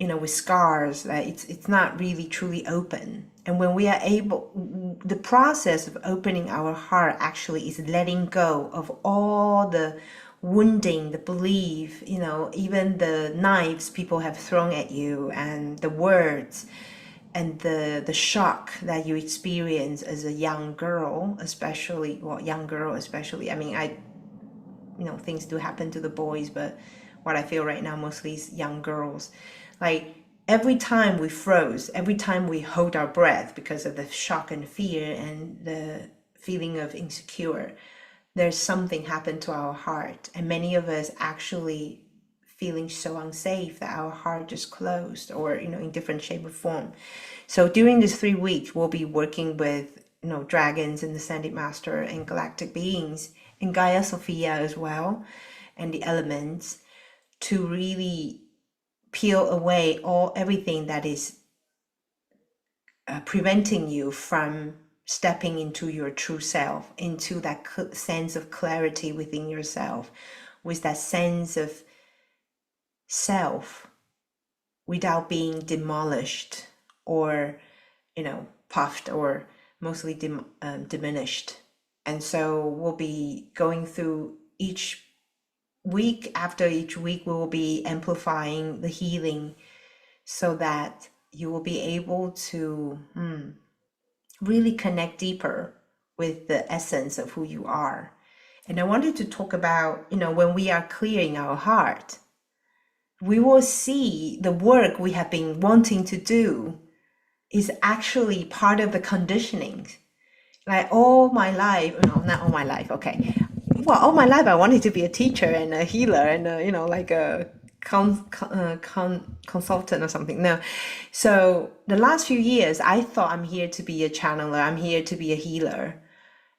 with scars. Like it's not really truly open. And when we are able, the process of opening our heart actually is letting go of all the wounding, the belief, even the knives people have thrown at you, and the words, and the shock that you experience as a young girl, especially. I mean, things do happen to the boys, but what I feel right now mostly is young girls. Like every time we froze, every time we hold our breath because of the shock and fear and the feeling of insecure, there's something happened to our heart. And many of us actually feeling so unsafe that our heart just closed, or in different shape or form. So during these 3 weeks, we'll be working with dragons and the Ascended Master and galactic beings and Gaia, Sophia as well, and the elements, to really peel away everything that is preventing you from stepping into your true self, into that sense of clarity within yourself, with that sense of self, without being demolished or puffed, or mostly diminished. And so we'll be going through each week. After each week, we will be amplifying the healing, so that you will be able to really connect deeper with the essence of who you are. And I wanted to talk about, when we are clearing our heart, we will see the work we have been wanting to do is actually part of the conditioning. Like all my life, no, not all my life, okay. Well, all my life I wanted to be a teacher and a healer and like a consultant or something. No. So the last few years, I thought I'm here to be a channeler. I'm here to be a healer.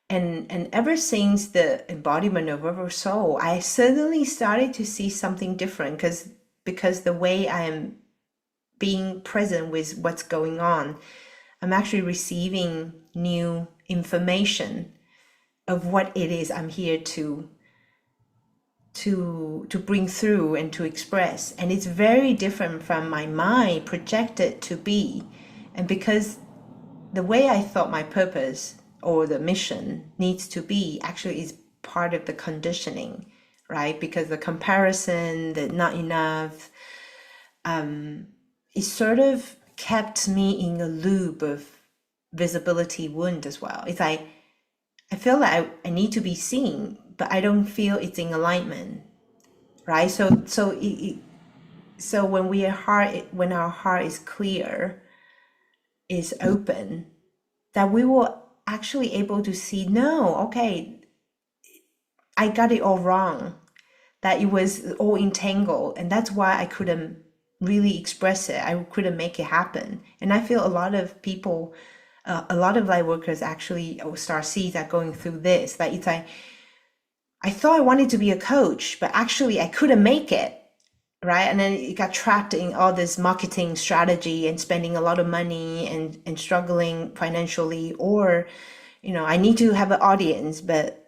And ever since the embodiment of Oversoul, I suddenly started to see something different, because the way I am being present with what's going on, I'm actually receiving new information of what it is I'm here to bring through and to express. And it's very different from my mind projected to be. And because the way I thought my purpose or the mission needs to be actually is part of the conditioning, right? Because the comparison, the not enough, it sort of kept me in a loop of visibility wound as well. It's like I feel like I need to be seen, but I don't feel it's in alignment, right? So when our heart is clear, is open, that we will actually able to see, no, okay, I got it all wrong, that it was all entangled, and that's why I couldn't really express it. I couldn't make it happen. And I feel a lot of people, a lot of light workers actually, or star seeds are going through this. That it's like, I thought I wanted to be a coach, but actually I couldn't make it, right? And then it got trapped in all this marketing strategy and spending a lot of money and struggling financially, or, I need to have an audience, but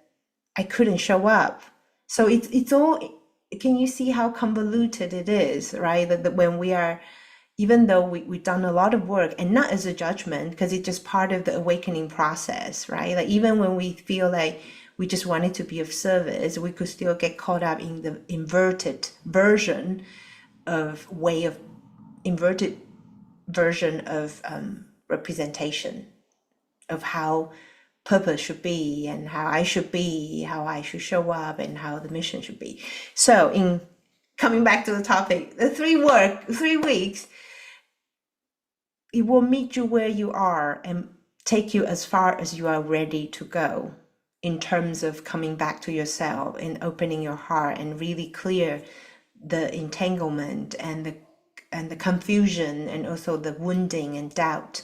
I couldn't show up. So it's all, can you see how convoluted it is, right? That when we are, even though we've done a lot of work, and not as a judgment, because it's just part of the awakening process, right? Like even when we feel like we just wanted to be of service, we could still get caught up in the inverted version of representation of how purpose should be, and how I should be, how I should show up, and how the mission should be. So in coming back to the topic, the 3 weeks, it will meet you where you are and take you as far as you are ready to go, in terms of coming back to yourself and opening your heart and really clear the entanglement and the confusion, and also the wounding and doubt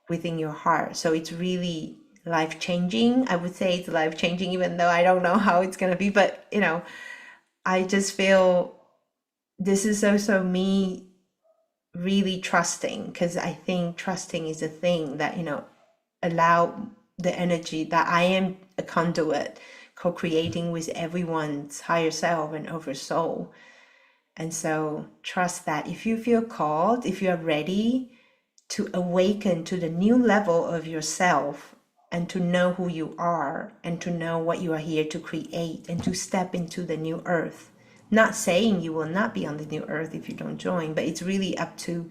within your heart. So it's really life-changing. I would say it's life-changing, even though I don't know how it's going to be, but I just feel this is also me really trusting, because I think trusting is a thing that allow the energy that I am a conduit, co-creating with everyone's higher self and oversoul. And so trust that if you feel called, if you are ready to awaken to the new level of yourself, and to know who you are, and to know what you are here to create, and to step into the new earth. Not saying you will not be on the new earth if you don't join, but it's really up to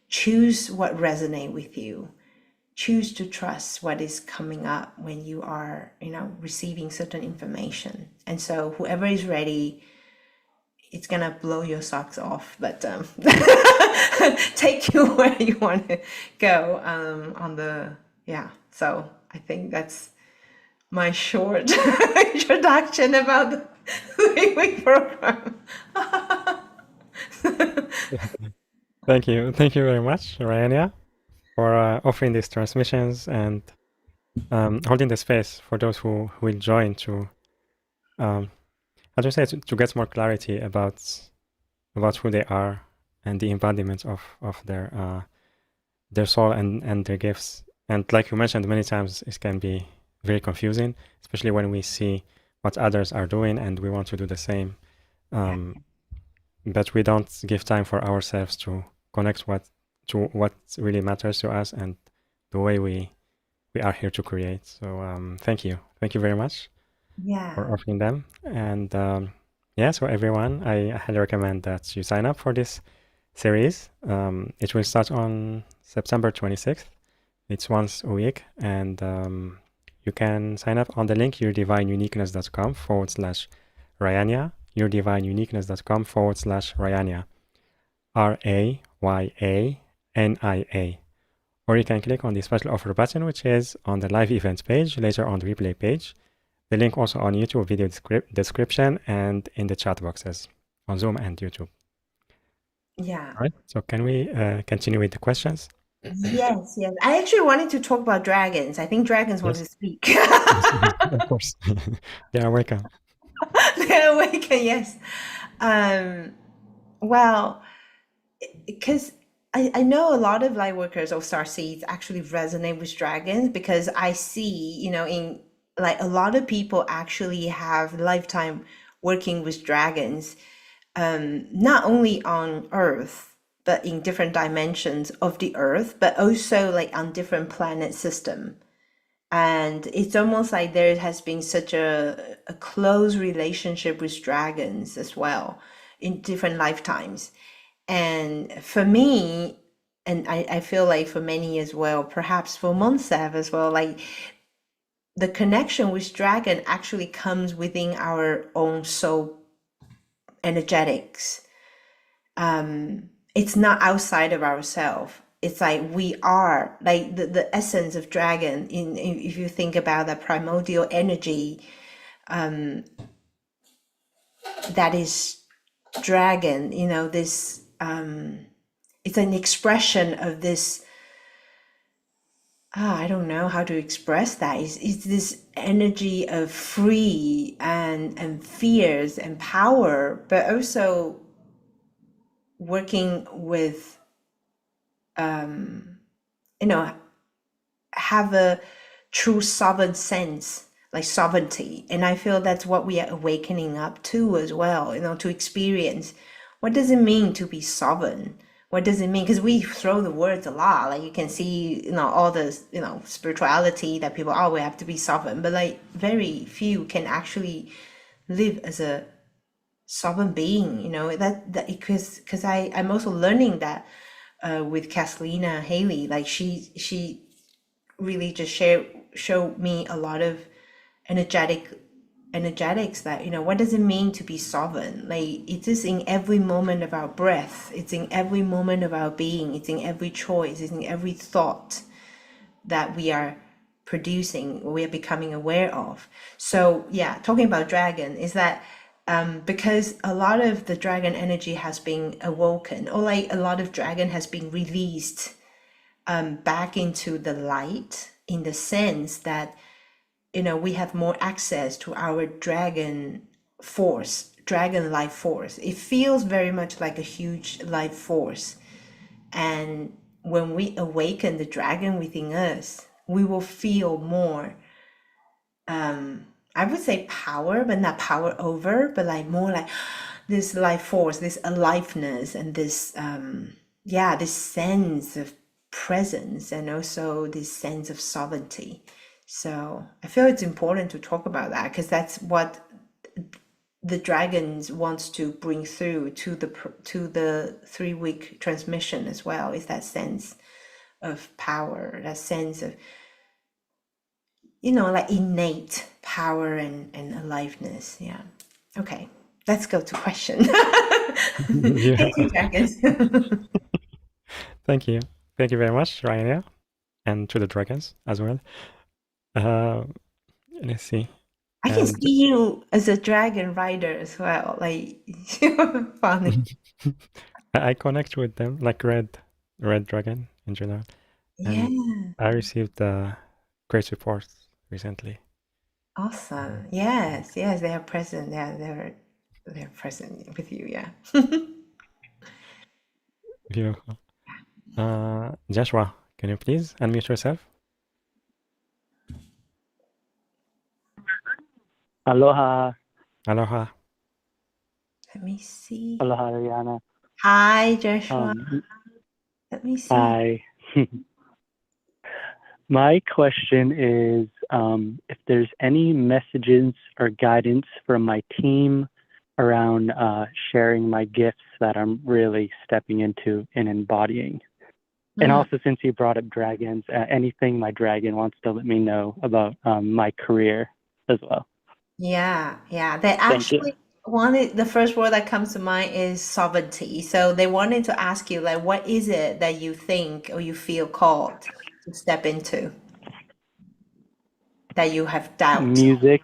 choose what resonates with you. Choose to trust what is coming up when you are, receiving certain information. And so whoever is ready, it's gonna blow your socks off, but take you where you want to go so I think that's my short introduction about the 3 week program. Thank you. Thank you very much, Rayania, for offering these transmissions and holding the space for those who will join to, as you say, to get more clarity about who they are and the embodiment of their soul and their gifts. And like you mentioned many times, it can be very confusing, especially when we see what others are doing and we want to do the same. But we don't give time for ourselves to connect to what really matters to us and the way we are here to create. So thank you very much for offering them. And so everyone, I highly recommend that you sign up for this series. It will start on September 26th. It's once a week, and you can sign up on the link yourdivineuniqueness.com/Rayania, yourdivineuniqueness.com/Rayania, RAYANIA. Or you can click on the special offer button, which is on the live events page, later on the replay page. The link also on YouTube video description and in the chat boxes on Zoom and YouTube. Yeah. All right. So can we continue with the questions? Yes. I actually wanted to talk about dragons. I think dragons want to speak. Of course. They are welcome. They're awaken, yes. Well, because I know a lot of light workers or star seeds actually resonate with dragons because I see, in like a lot of people actually have lifetime working with dragons, not only on Earth, but in different dimensions of the Earth, but also like on different planet system. And it's almost like there has been such a close relationship with dragons as well in different lifetimes. And for me, and I feel like for many as well, perhaps for Monsev as well, like the connection with dragon actually comes within our own soul energetics. It's not outside of ourselves. It's like we are like the essence of dragon if you think about that primordial energy that is dragon, this it's an expression of this. I don't know how to express that. It's this energy of free and fears and power, but also working with, you know, have a true sovereign sense, like sovereignty. And I feel that's what we are awakening up to as well, to experience what does it mean to be sovereign? What does it mean? Because we throw the words a lot. Like you can see, all the, spirituality that people, we have to be sovereign, but like very few can actually live as a sovereign being, that because I'm also learning that with Kathleen Haley, like she really just showed me a lot of energetics that, what does it mean to be sovereign? Like it is in every moment of our breath, it's in every moment of our being, it's in every choice, it's in every thought that we are producing, we are becoming aware of. So yeah, talking about dragon is that because a lot of the dragon energy has been awoken, or like a lot of dragon has been released back into the light, in the sense that we have more access to our dragon force, dragon life force. It feels very much like a huge life force. And when we awaken the dragon within us, we will feel more, I would say power, but not power over, but like more like this life force, this aliveness, and this, this sense of presence, and also this sense of sovereignty. So I feel it's important to talk about that because that's what the dragons wants to bring through to the 3-week transmission as well, is that sense of power, that sense of, like innate power and aliveness. Yeah. Okay, let's go to question. Yeah. Thank you, dragons. Thank you. Thank you very much, Rayania, and to the dragons as well. Let's see. I can And see you as a dragon rider as well. Like you're funny. I connect with them, like red dragon in general. Yeah. And I received great support recently. Awesome. Yes, yes, they are present. Yeah, they're present with you. Yeah. Beautiful. Joshua, can you please unmute yourself? Aloha. Aloha. Let me see. Aloha, Rayana. Hi, Joshua. Let me see. Hi. My question is if there's any messages or guidance from my team around sharing my gifts that I'm really stepping into and embodying. And also, since you brought up dragons, anything my dragon wants to let me know about my career as well. Yeah, yeah. They actually wanted, the first word that comes to mind is sovereignty. So they wanted to ask you, like, what is it that you think or you feel called to step into, that you have doubt? Music.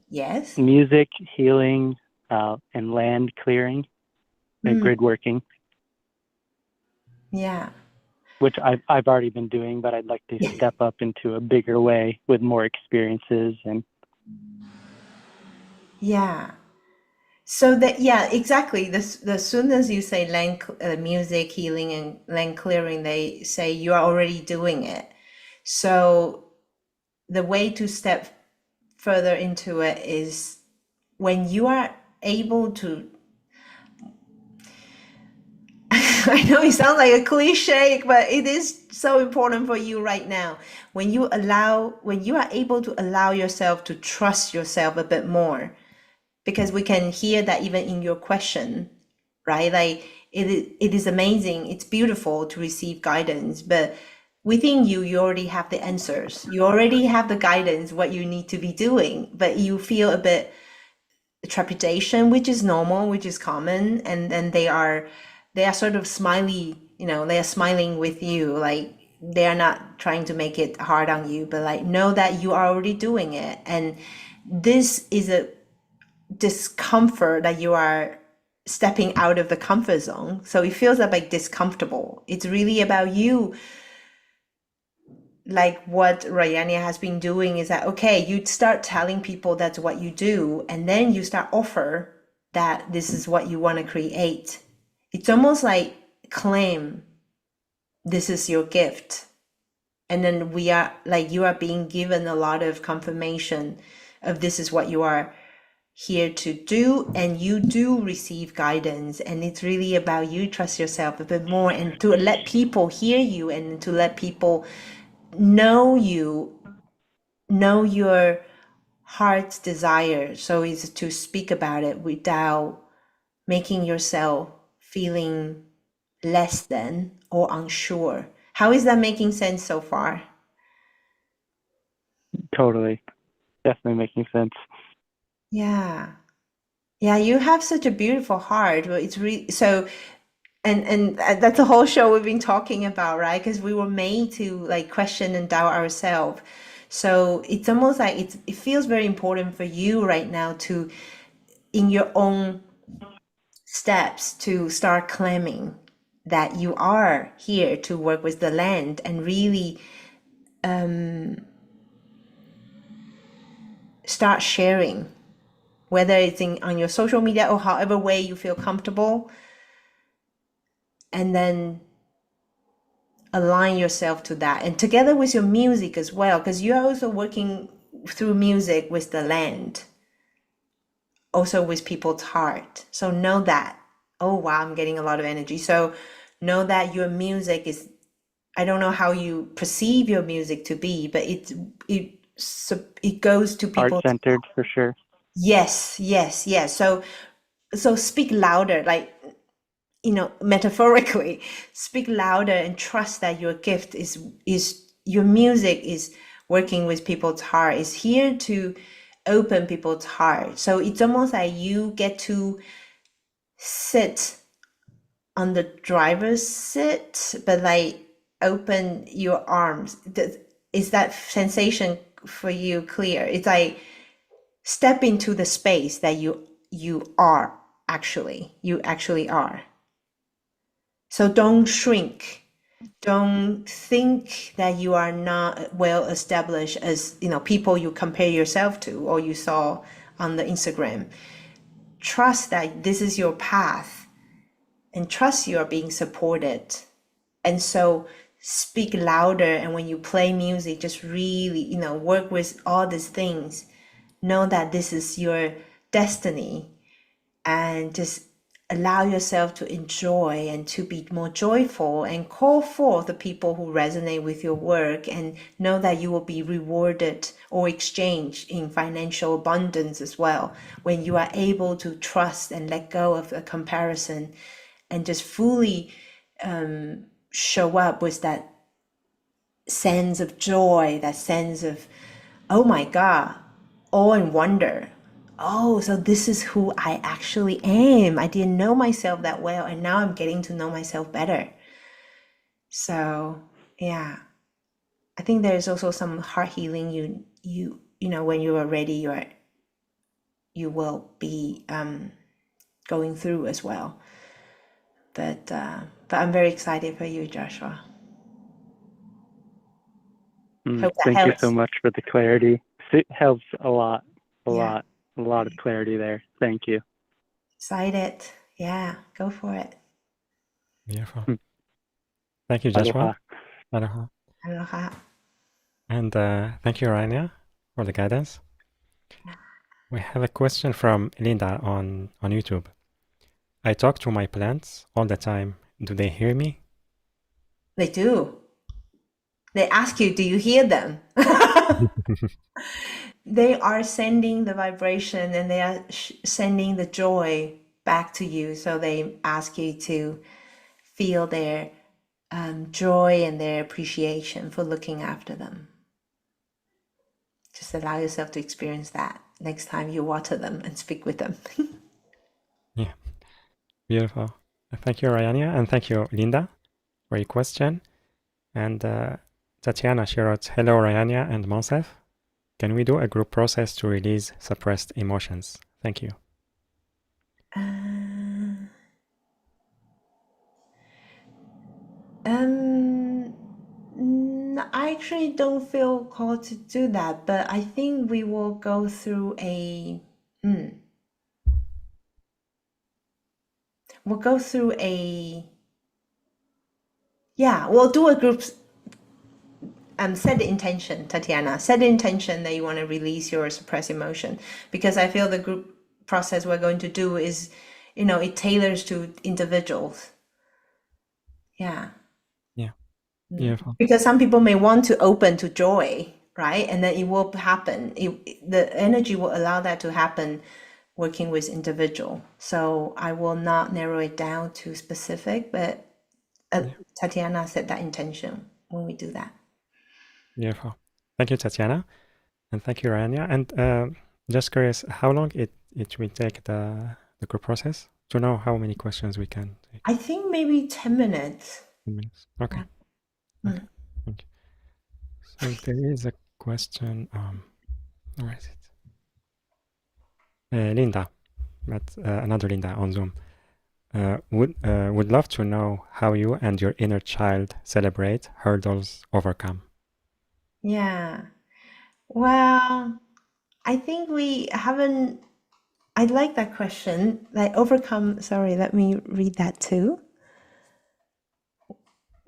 Yes. Music, healing, and land clearing and grid working. Yeah. Which I've already been doing, but I'd like to step up into a bigger way with more experiences and. Yeah. So that, yeah, exactly. The soon as you say land music healing and land clearing, they say you are already doing it. So the way to step further into it is when you are able to. I know it sounds like a cliche, but it is so important for you right now. When you are able to allow yourself to trust yourself a bit more, because we can hear that even in your question, right? Like it is amazing, it's beautiful to receive guidance, but within you, you already have the answers. You already have the guidance, what you need to be doing, but you feel a bit trepidation, which is normal, which is common, and then they are sort of smiley, they are smiling with you, like they are not trying to make it hard on you, but like know that you are already doing it. And this is a discomfort that you are stepping out of the comfort zone. So it feels like discomfortable. It's really about you. Like what Rayania has been doing is that, okay, you start telling people that's what you do, and then you start offer that this is what you want to create. It's almost like claim this is your gift. And then we are like, you are being given a lot of confirmation of this is what you are here to do, and you do receive guidance, and it's really about you trust yourself a bit more and to let people hear you and to let people know you, know your heart's desire, so is to speak about it without making yourself feeling less than or unsure. How is that making sense so far? Totally. Definitely making sense. Yeah. Yeah, you have such a beautiful heart. Well, it's really so, and that's a whole show we've been talking about, right? Because we were made to like question and doubt ourselves. So it's almost like it feels very important for you right now to, in your own steps, to start claiming that you are here to work with the land and really start sharing, whether it's on your social media or however way you feel comfortable, and then align yourself to that, and together with your music as well, because you're also working through music with the land, also with people's heart. So know that, oh wow, I'm getting a lot of energy. So know that your music is, I don't know how you perceive your music to be, but it goes to Heart people. centered for sure. Yes, yes, yes. So speak louder, like, metaphorically, speak louder and trust that your gift is your music is working with people's heart, is here to open people's heart. So it's almost like you get to sit on the driver's seat, but like open your arms. Is that sensation for you clear? It's like step into the space that you actually are. So don't shrink. Don't think that you are not well established as, people you compare yourself to or you saw on the Instagram. Trust that this is your path and trust you are being supported. And so speak louder, and when you play music, just really, work with all these things. Know that this is your destiny, and just allow yourself to enjoy and to be more joyful, and call forth the people who resonate with your work, and know that you will be rewarded or exchanged in financial abundance as well when you are able to trust and let go of the comparison and just fully show up with that sense of joy, that sense of, oh my God, awe and wonder. Oh, so this is who I actually am. I didn't know myself that well, and now I'm getting to know myself better. So, yeah, I think there's also some heart healing when you are ready, you will be going through as well. But I'm very excited for you, Joshua. Hope that Thank you so helps. much for the clarity. It helps a lot, a Yeah. lot, a lot of clarity there. Thank you. Excited. Yeah, go for it. Beautiful. Thank you, Joshua. Aloha. Aloha. Aloha. And thank you, Rania, for the guidance. We have a question from Linda on YouTube. I talk to my plants all the time. Do they hear me? They do. They ask you, do you hear them? They are sending the vibration and they are sending the joy back to you. So they ask you to feel their joy and their appreciation for looking after them. Just allow yourself to experience that next time you water them and speak with them. Yeah, beautiful. Thank you, Rayania, and thank you, Linda, for your question. And Tatiana, she wrote, hello, Rayania and Monsef. Can we do a group process to release suppressed emotions? Thank you. I actually don't feel called to do that, but I think we will go through a we'll do a group. Set the intention, Tatiana. Set the intention that you want to release your suppressed emotion, because I feel the group process we're going to do is, it tailors to individuals. Yeah. Yeah. Beautiful. Because some people may want to open to joy, right? And then it will happen. The energy will allow that to happen working with individual. So I will not narrow it down to specific, but Tatiana set that intention when we do that. Beautiful. Thank you, Tatiana. And thank you, Rania. And just curious, how long it will take the group process to know how many questions we can take? I think maybe 10 minutes. 10 minutes. Okay. Okay. Thank you. So there is a question. Where is it? Linda, but another Linda on Zoom. Would love to know how you and your inner child celebrate hurdles overcome. Yeah. Well, I think we haven't. I like that question. Like overcome. Sorry, let me read that too.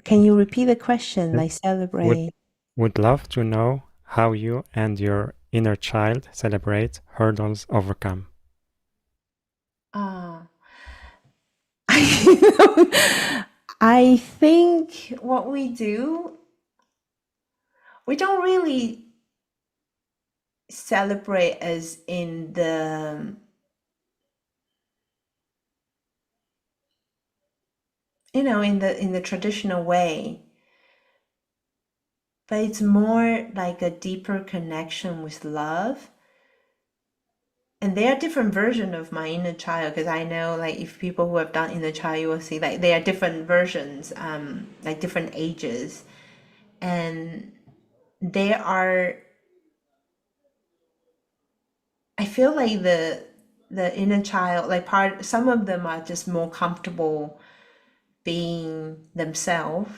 Can you repeat the question? Like celebrate. Would love to know how you and your inner child celebrate hurdles overcome. I think what we do, we don't really celebrate as in the in the traditional way, but it's more like a deeper connection with love. And there are different versions of my inner child, because I know, like, if people who have done inner child, you will see like there are different versions, like different ages, and there are. I feel like the inner child, like some of them are just more comfortable being themselves,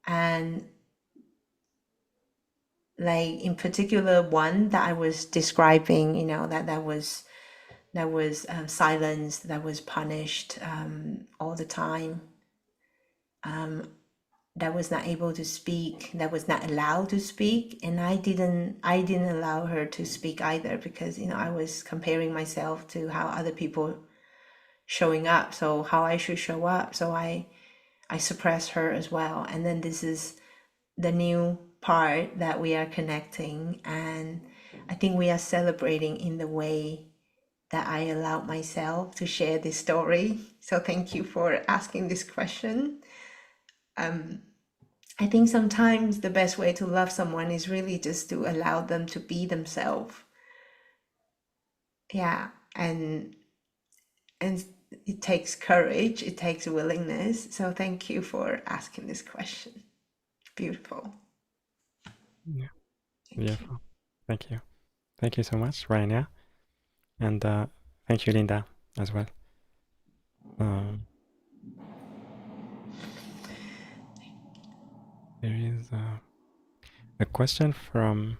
and like in particular one that I was describing, that was silenced, that was punished all the time, that was not able to speak, that was not allowed to speak, and I didn't allow her to speak either, because I was comparing myself to how other people showing up, so how I should show up, so I suppressed her as well. And then this is the new part that we are connecting, and I think we are celebrating in the way that I allowed myself to share this story. So thank you for asking this question. I think sometimes the best way to love someone is really just to allow them to be themselves. Yeah, and it takes courage, it takes willingness. So thank you for asking this question. Beautiful. Yeah. Beautiful. Thank you. Thank you so much, Rania. And thank you, Linda, as well. There is a question from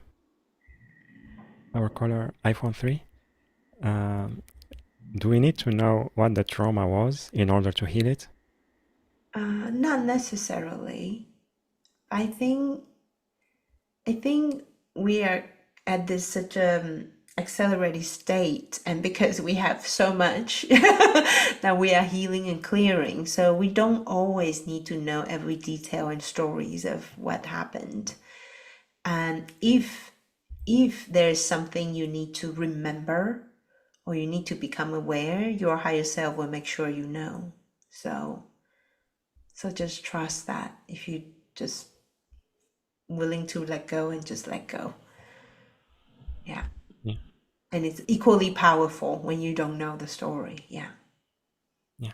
our caller, iPhone 3. do we need to know what the trauma was in order to heal it? Not necessarily. I think we are at this such a accelerated state, and because we have so much that we are healing and clearing, so we don't always need to know every detail and stories of what happened. And if there's something you need to remember or you need to become aware, your higher self will make sure you know. So just trust that. If you just willing to let go and just let go. Yeah. Yeah. And it's equally powerful when you don't know the story. Yeah. Yeah.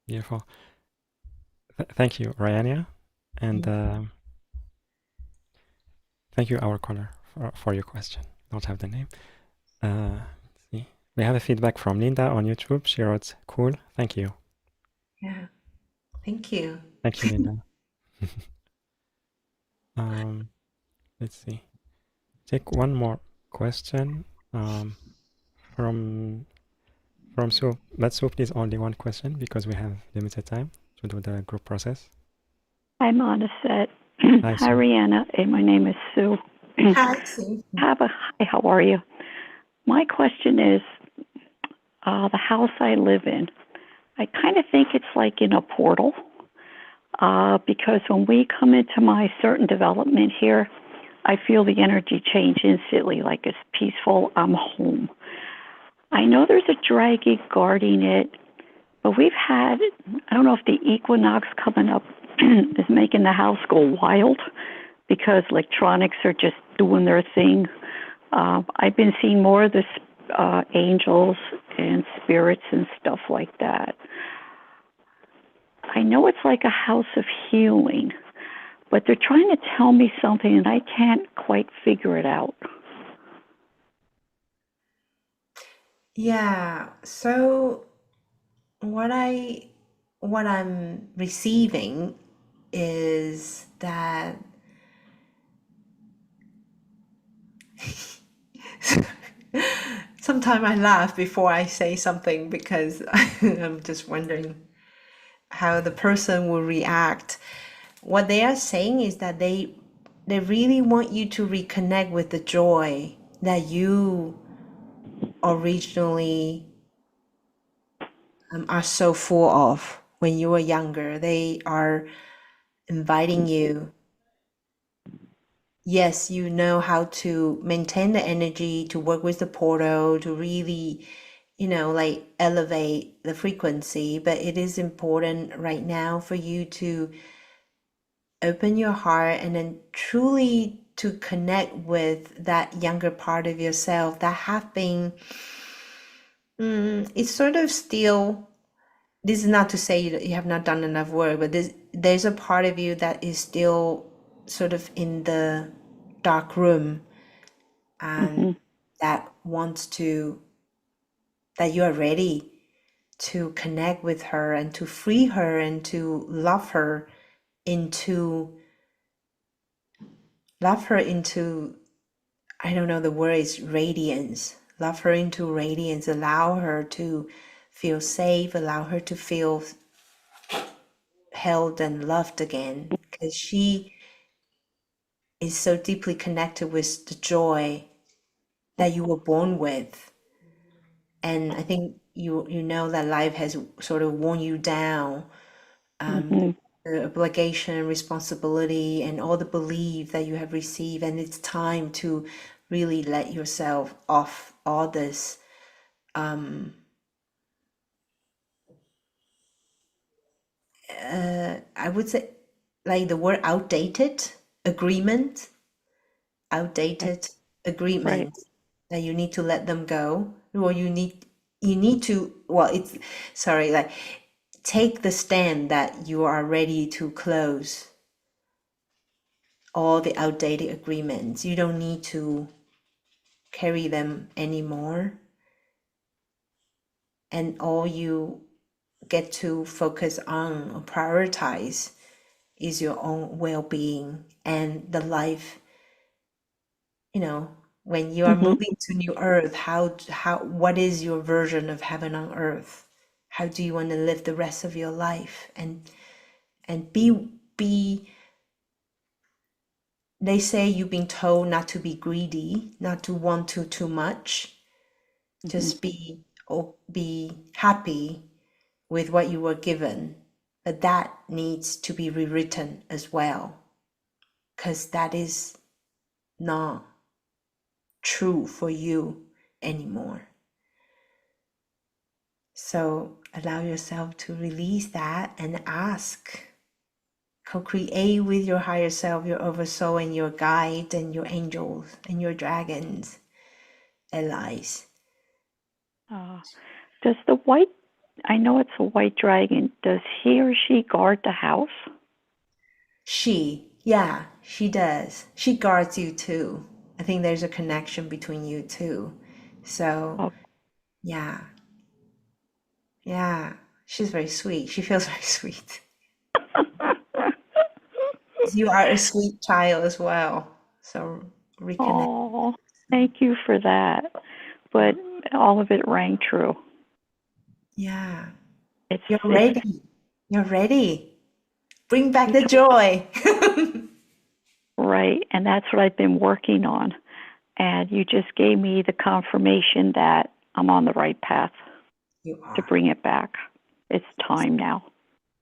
Beautiful. Thank you, Rayania. And thank you, our caller, for your question. Don't have the name. Let's see. We have a feedback from Linda on YouTube. She wrote, cool. Thank you. Yeah. Thank you. Thank you, Linda. Let's see. Take one more question from Sue. But Sue, please, only one question because we have limited time to do the group process. I'm on a set. Hi, Hi, Sue. Rayania, and my name is Sue. Hi, Sue. Hi, how are you? My question is, the house I live in, I kind of think it's like in a portal, because when we come into my certain development here, I feel the energy change instantly, like it's peaceful, I'm home. I know there's a dragon guarding it, but we've had, I don't know if the equinox coming up is making the house go wild because electronics are just doing their thing. I've been seeing more of the angels and spirits and stuff like that. I know it's like a house of healing, but they're trying to tell me something and I can't quite figure it out. Yeah. So what I'm receiving is that sometimes I laugh before I say something because I'm just wondering how the person will react. What they are saying is that they really want you to reconnect with the joy that you originally are so full of when you were younger. They are inviting you. Yes, you know how to maintain the energy, to work with the portal, to really, like elevate the frequency. But it is important right now for you to open your heart and then truly to connect with that younger part of yourself that have been, it's sort of still, this is not to say you have not done enough work, but there's a part of you that is still sort of in the dark room and that wants to, that you are ready to connect with her and to free her and to love her into, I don't know, the word is radiance. Love her into radiance. Allow her to feel safe. Allow her to feel held and loved again. Because she is so deeply connected with the joy that you were born with. And I think you know that life has sort of worn you down. The obligation, responsibility, and all the belief that you have received. And it's time to really let yourself off all this I would say like the word outdated agreement, Right. that you need to let them go, or you need to, well, it's, sorry, like take the stand that you are ready to close all the outdated agreements. You don't need to carry them anymore. And all you get to focus on or prioritize is your own well-being and the life, When you are Mm-hmm. moving to new earth, what is your version of heaven on earth? How do you want to live the rest of your life? And be they say you've been told not to be greedy, not to want too much. Just be happy with what you were given. But that needs to be rewritten as well, because that is not true for you anymore. So allow yourself to release that and ask. Co-create with your higher self, your oversoul, and your guide, and your angels, and your dragons, allies. Does the white, I know it's a white dragon, does he or she guard the house? Yeah, she does. She guards you too. I think there's a connection between you two. So, Oh. yeah. Yeah. She's very sweet. She feels very sweet. You are a sweet child as well. So, reconnect. Oh, thank you for that. But all of it rang true. Yeah. It's You're ready. You're ready. Bring back the joy. Right. And that's what I've been working on. And you just gave me the confirmation that I'm on the right path You are. to bring it back. It's time now.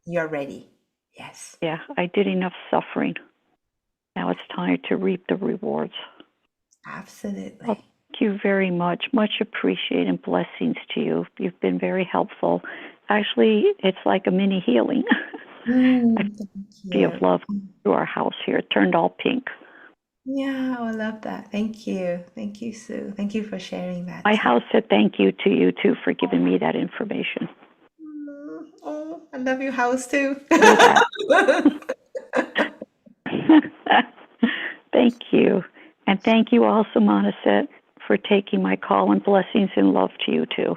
You're ready. Yes. Yeah, I did enough suffering. Now it's time to reap the rewards. Absolutely. Well, thank you very much. Much appreciated and blessings to you. You've been very helpful. Actually, it's like a mini healing. Of love to our house here. It turned all pink. Yeah, I love that. Thank you. Thank you, Sue. Thank you for sharing that. My house said thank you to you, too, for giving me that information. Oh, I love your house, too. Thank you. And thank you also, Monaset, for taking my call, and blessings and love to you, too.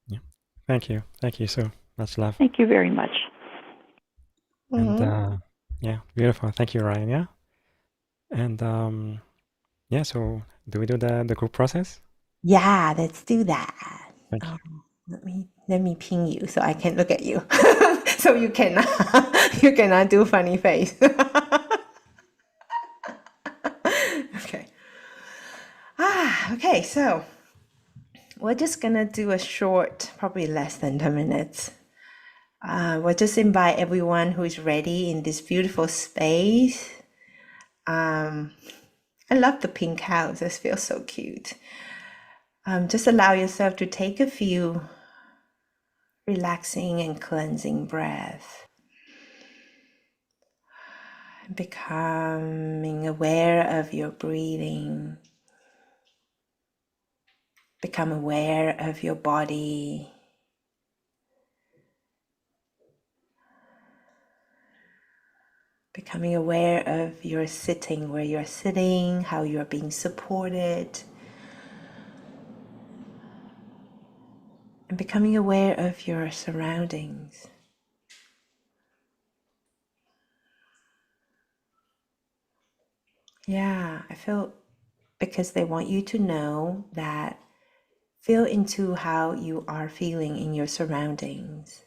Yeah. Thank you. Thank you, Sue. Much love. Thank you very much. And yeah, beautiful. Thank you, Ryan. Yeah. And yeah, so do we do the group process? Yeah, let's do that. Thank you. Let me ping you so I can look at you. So you cannot do funny face. Okay. Okay, so we're just gonna do a short, probably less than 10 minutes. We'll just invite everyone who is ready in this beautiful space. I love the pink house. This feels so cute. Just allow yourself to take a few relaxing and cleansing breaths. Becoming aware of your breathing. Become aware of your body. Becoming aware of your sitting, where you're sitting, how you're being supported. And becoming aware of your surroundings. Yeah, I feel, because they want you to know that, feel into how you are feeling in your surroundings.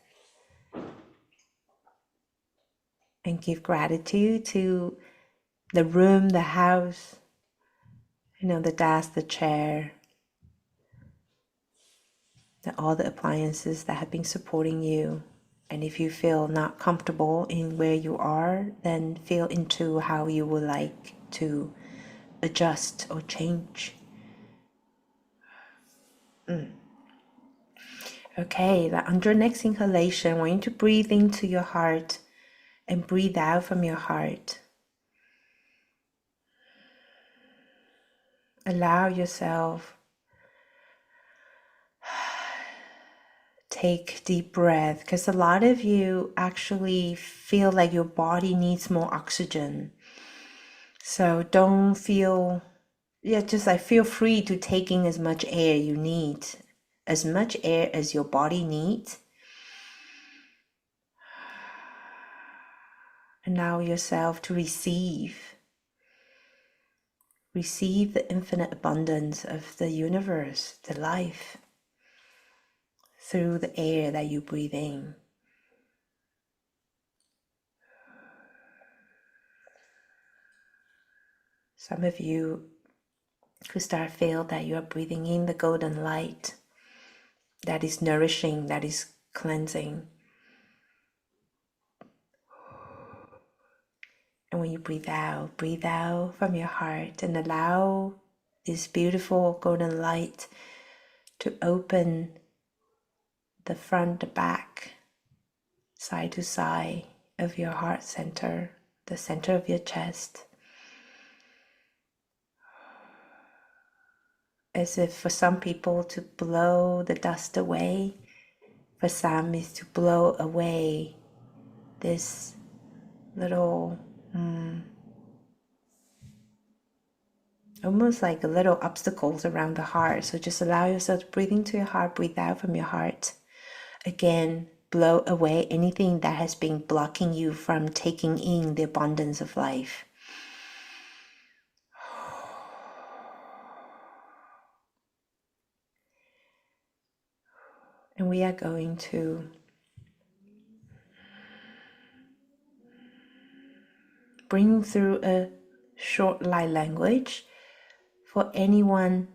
And give gratitude to the room, the house, the desk, the chair, all the appliances that have been supporting you. And if you feel not comfortable in where you are, then feel into how you would like to adjust or change. Okay, on your next inhalation, I want you to breathe into your heart and breathe out from your heart. Allow yourself, take deep breath, because a lot of you actually feel like your body needs more oxygen. So don't feel, just like feel free to take in as much air you need, as much air as your body needs. Allow yourself to receive. receive the infinite abundance of the universe, the life, through the air that you breathe in. Some of you could start feel that you are breathing in the golden light that is nourishing, that is cleansing. And when you breathe out from your heart and allow this beautiful golden light to open the front, the back, side to side of your heart center, the center of your chest. As if for some people to blow the dust away, for some is to blow away this little, almost like a little obstacles around the heart. So just allow yourself to breathe into your heart, breathe out from your heart. Again, blow away anything that has been blocking you from taking in the abundance of life. And we are going to bring through a short light language for anyone,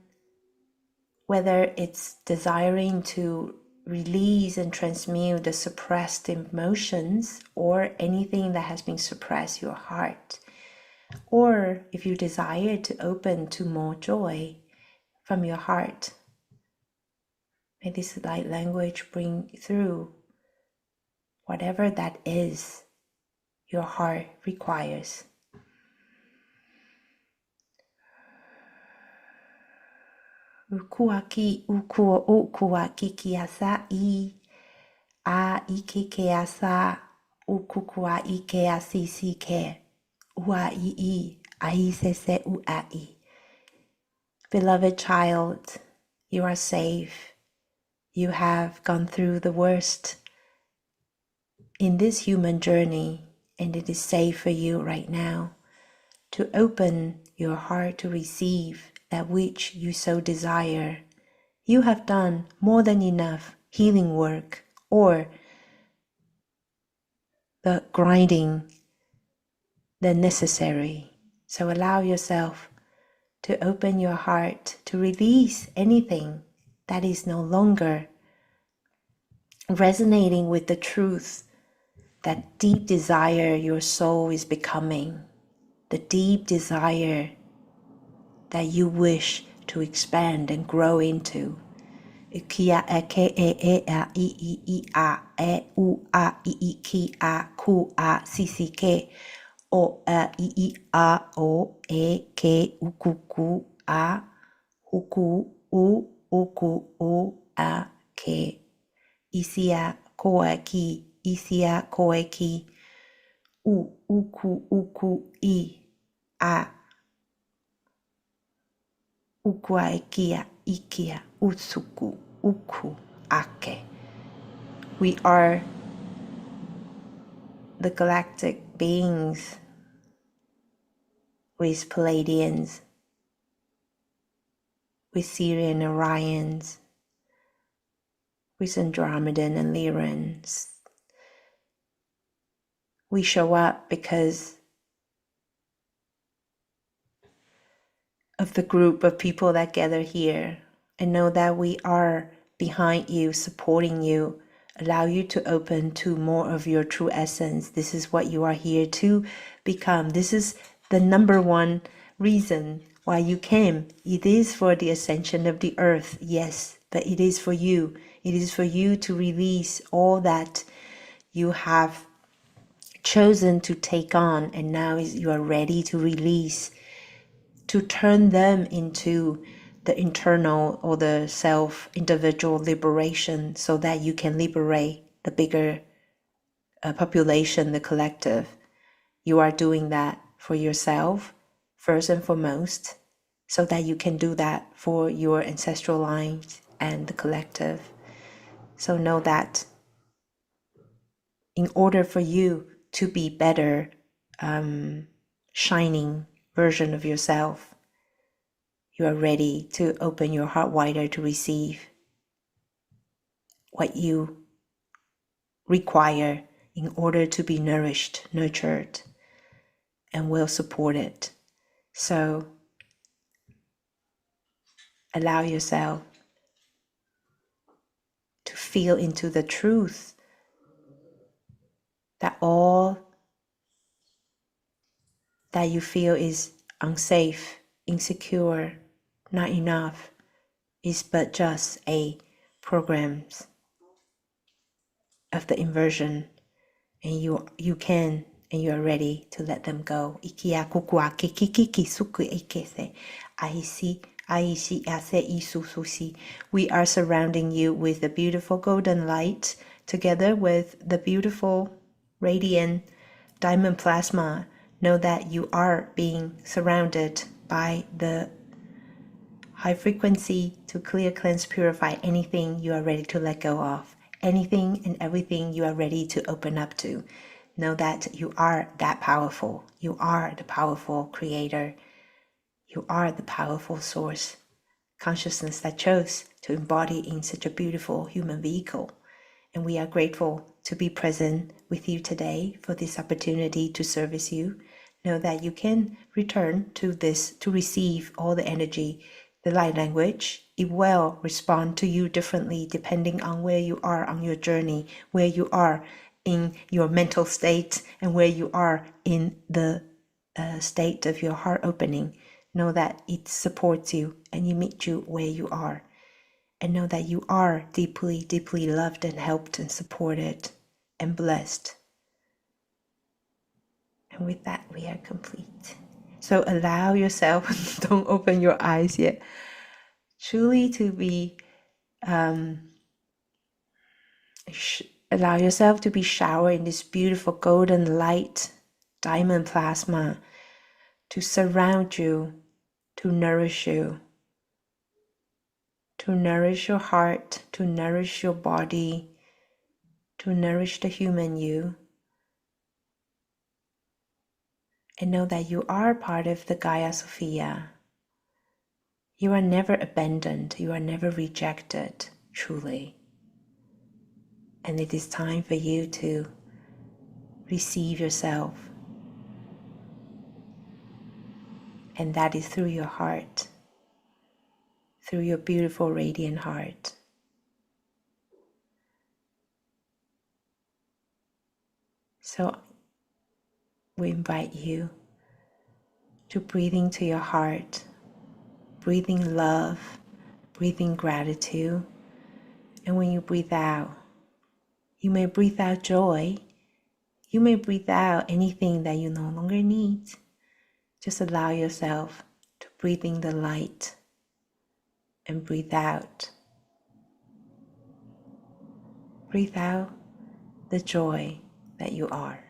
whether it's desiring to release and transmute the suppressed emotions or anything that has been suppressed your heart, or if you desire to open to more joy from your heart. May this light language bring through whatever that is your heart requires. Ukuaki ukuo ukuaki kiasa I a ikekeasa ukukua ikeasisi ke ua I aisese uai. Beloved child, you are safe. You have gone through the worst in this human journey, and it is safe for you right now to open your heart to receive that which you so desire. You have done more than enough healing work or the grinding, the necessary. So allow yourself to open your heart to release anything that is no longer resonating with the truth, that deep desire your soul is becoming, the deep desire that you wish to expand and grow into. Kia e ke e a I a e u a I ki a ku a si ke o a I a o e ke ukuku a huku u uku u a ke isia koa ki isia koe ki u uku I a ukua ikia ikia utsuku uku ake. We are the galactic beings with Palladians, with Sirian Orions, with Andromedan and Lyrans. We show up because of the group of people that gather here, and know that we are behind you, supporting you, allow you to open to more of your true essence. This is what you are here to become. This is the number one reason why you came. It is for the ascension of the earth, yes, but it is for you. It is for you to release all that you have chosen to take on, and now you are ready to release, to turn them into the internal or the self individual liberation, so that you can liberate the bigger population, the collective. You are doing that for yourself first and foremost, so that you can do that for your ancestral lines and the collective. So know that in order for you to be better, shining version of yourself, you are ready to open your heart wider to receive what you require in order to be nourished, nurtured, and well supported. So allow yourself to feel into the truth that all that you feel is unsafe, insecure, not enough is but just a programs of the inversion, and you can and you are ready to let them go. Ikia kukua kikiki suku ekese. Aisi aisi ase isususi. We are surrounding you with the beautiful golden light together with the beautiful radiant diamond plasma. Know that you are being surrounded by the high frequency to clear, cleanse, purify anything you are ready to let go of, anything and everything you are ready to open up to. Know that you are that powerful. You are the powerful creator. You are the powerful source consciousness that chose to embody in such a beautiful human vehicle. And we are grateful to be present with you today for this opportunity to service you. Know that you can return to this to receive all the energy. The light language, it will respond to you differently depending on where you are on your journey, where you are in your mental state, and where you are in the state of your heart opening. Know that it supports you and you meet you where you are. And know that you are deeply, deeply loved and helped and supported and blessed. And with that, we are complete. So allow yourself, don't open your eyes yet, truly to be, allow yourself to be showered in this beautiful golden light, diamond plasma, to surround you, to nourish you, to nourish your heart, to nourish your body, to nourish the human you. And know that you are part of the Gaia Sophia. You are never abandoned. You are never rejected, truly. And it is time for you to receive yourself. And that is through your heart, through your beautiful, radiant heart. So we invite you to breathe into your heart, breathing love, breathing gratitude. And when you breathe out, you may breathe out joy. You may breathe out anything that you no longer need. Just allow yourself to breathe in the light and breathe out. Breathe out the joy that you are.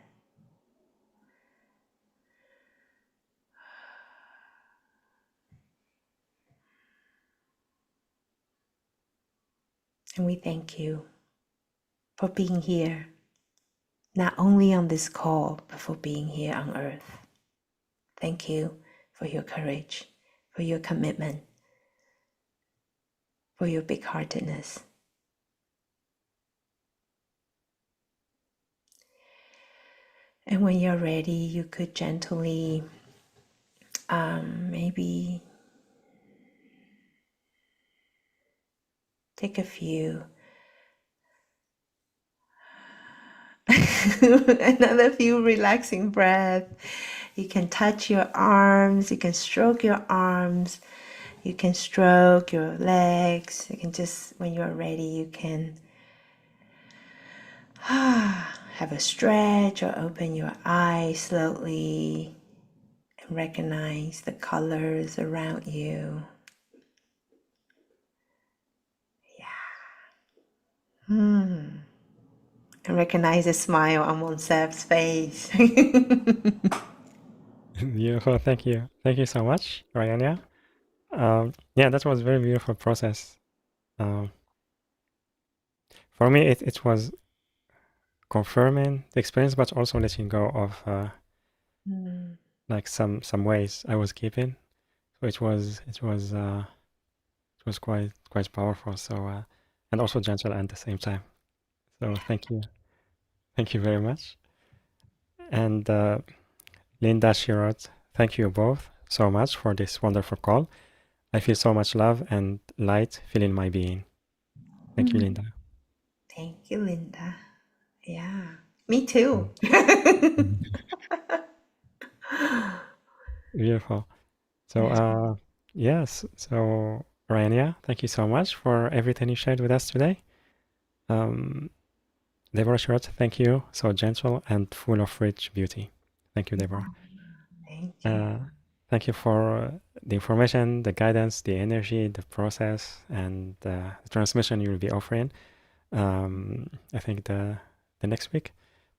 And we thank you for being here, not only on this call, but for being here on earth. Thank you for your courage, for your commitment, for your big-heartedness. And when you're ready, you could gently maybe take a few another few relaxing breaths. You can touch your arms, you can stroke your arms, you can stroke your legs. You can just, when you're ready, you can have a stretch or open your eyes slowly and recognize the colors around you. And recognize the smile on oneself's face. Beautiful. Thank you. Thank you so much, Rayania. Yeah, that was a very beautiful process. For me, it was confirming the experience, but also letting go of like some ways I was keeping. So it was quite powerful. So and also gentle at the same time. So thank you very much. And Linda, she wrote, thank you both so much for this wonderful call. I feel so much love and light filling my being. Thank you, Linda. Thank you, Linda. Yeah, me too. Beautiful. So yes, so Rayania, thank you so much for everything you shared with us today. Deborah Short, thank you. So gentle and full of rich beauty. Thank you, Deborah. Thank you. Thank you for the information, the guidance, the energy, the process, and the transmission you will be offering. I think the next week,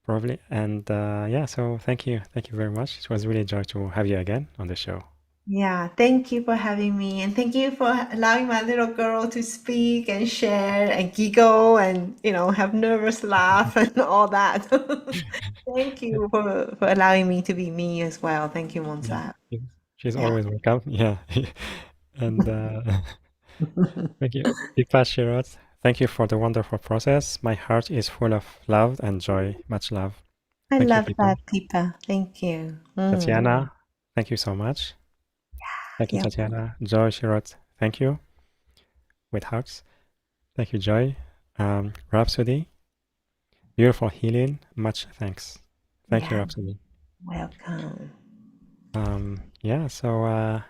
probably. And yeah, so thank you very much. It was really a joy to have you again on the show. Yeah, thank you for having me, and thank you for allowing my little girl to speak and share and giggle and have nervous laugh and all that. Thank you for allowing me to be me as well. Thank you, Monsa. She's Yeah. always welcome. Yeah. And thank you. Deepa Shirot, thank you for the wonderful process. My heart is full of love and joy. Much love. I Thank you, love Deepa. that, Deepa. Thank you. Tatiana, thank you so much. Thank you, Yep. Tatiana. Joy Shirot, thank you. With hearts. Thank you, Joy. Rhapsody, beautiful healing. Much thanks. Thank you, Yeah. Rhapsody. Welcome. Yeah, so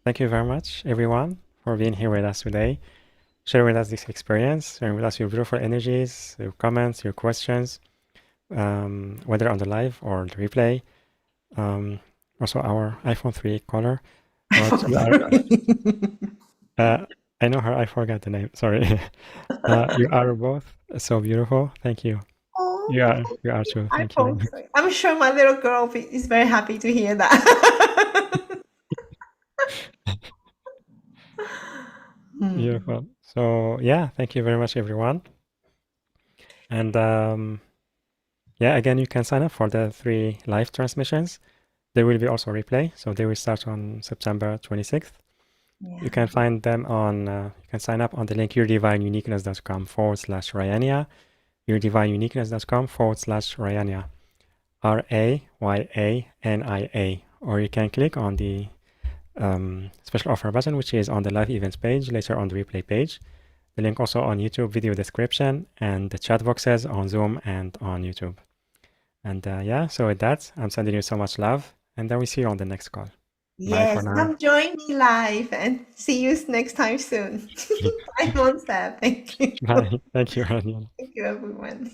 thank you very much, everyone, for being here with us today. Sharing with us this experience, sharing with us your beautiful energies, your comments, your questions, whether on the live or the replay. Also, our iPhone 3 caller. But you are, I know her, I forgot the name. Sorry. You are both so beautiful. Thank you. Oh, You are too. I Thank you. hope so. I'm sure my little girl is very happy to hear that. Beautiful. So yeah, thank you very much, everyone. And yeah, again, you can sign up for the 3 live transmissions. There will be also replay, so they will start on September 26th. Yeah. You can find them on, you can sign up on the link yourdivineuniqueness.com/Rayania, yourdivineuniqueness.com/Rayania, RAYANIA, or you can click on the special offer button, which is on the live events page, later on the replay page. The link also on YouTube video description and the chat boxes on Zoom and on YouTube. And yeah, so with that, I'm sending you so much love, and then we see you on the next call. Bye for Yes, now. come join me live and see you next time soon. Bye, Monsa. Thank you. Bye. Thank you, Rania. Thank you, everyone.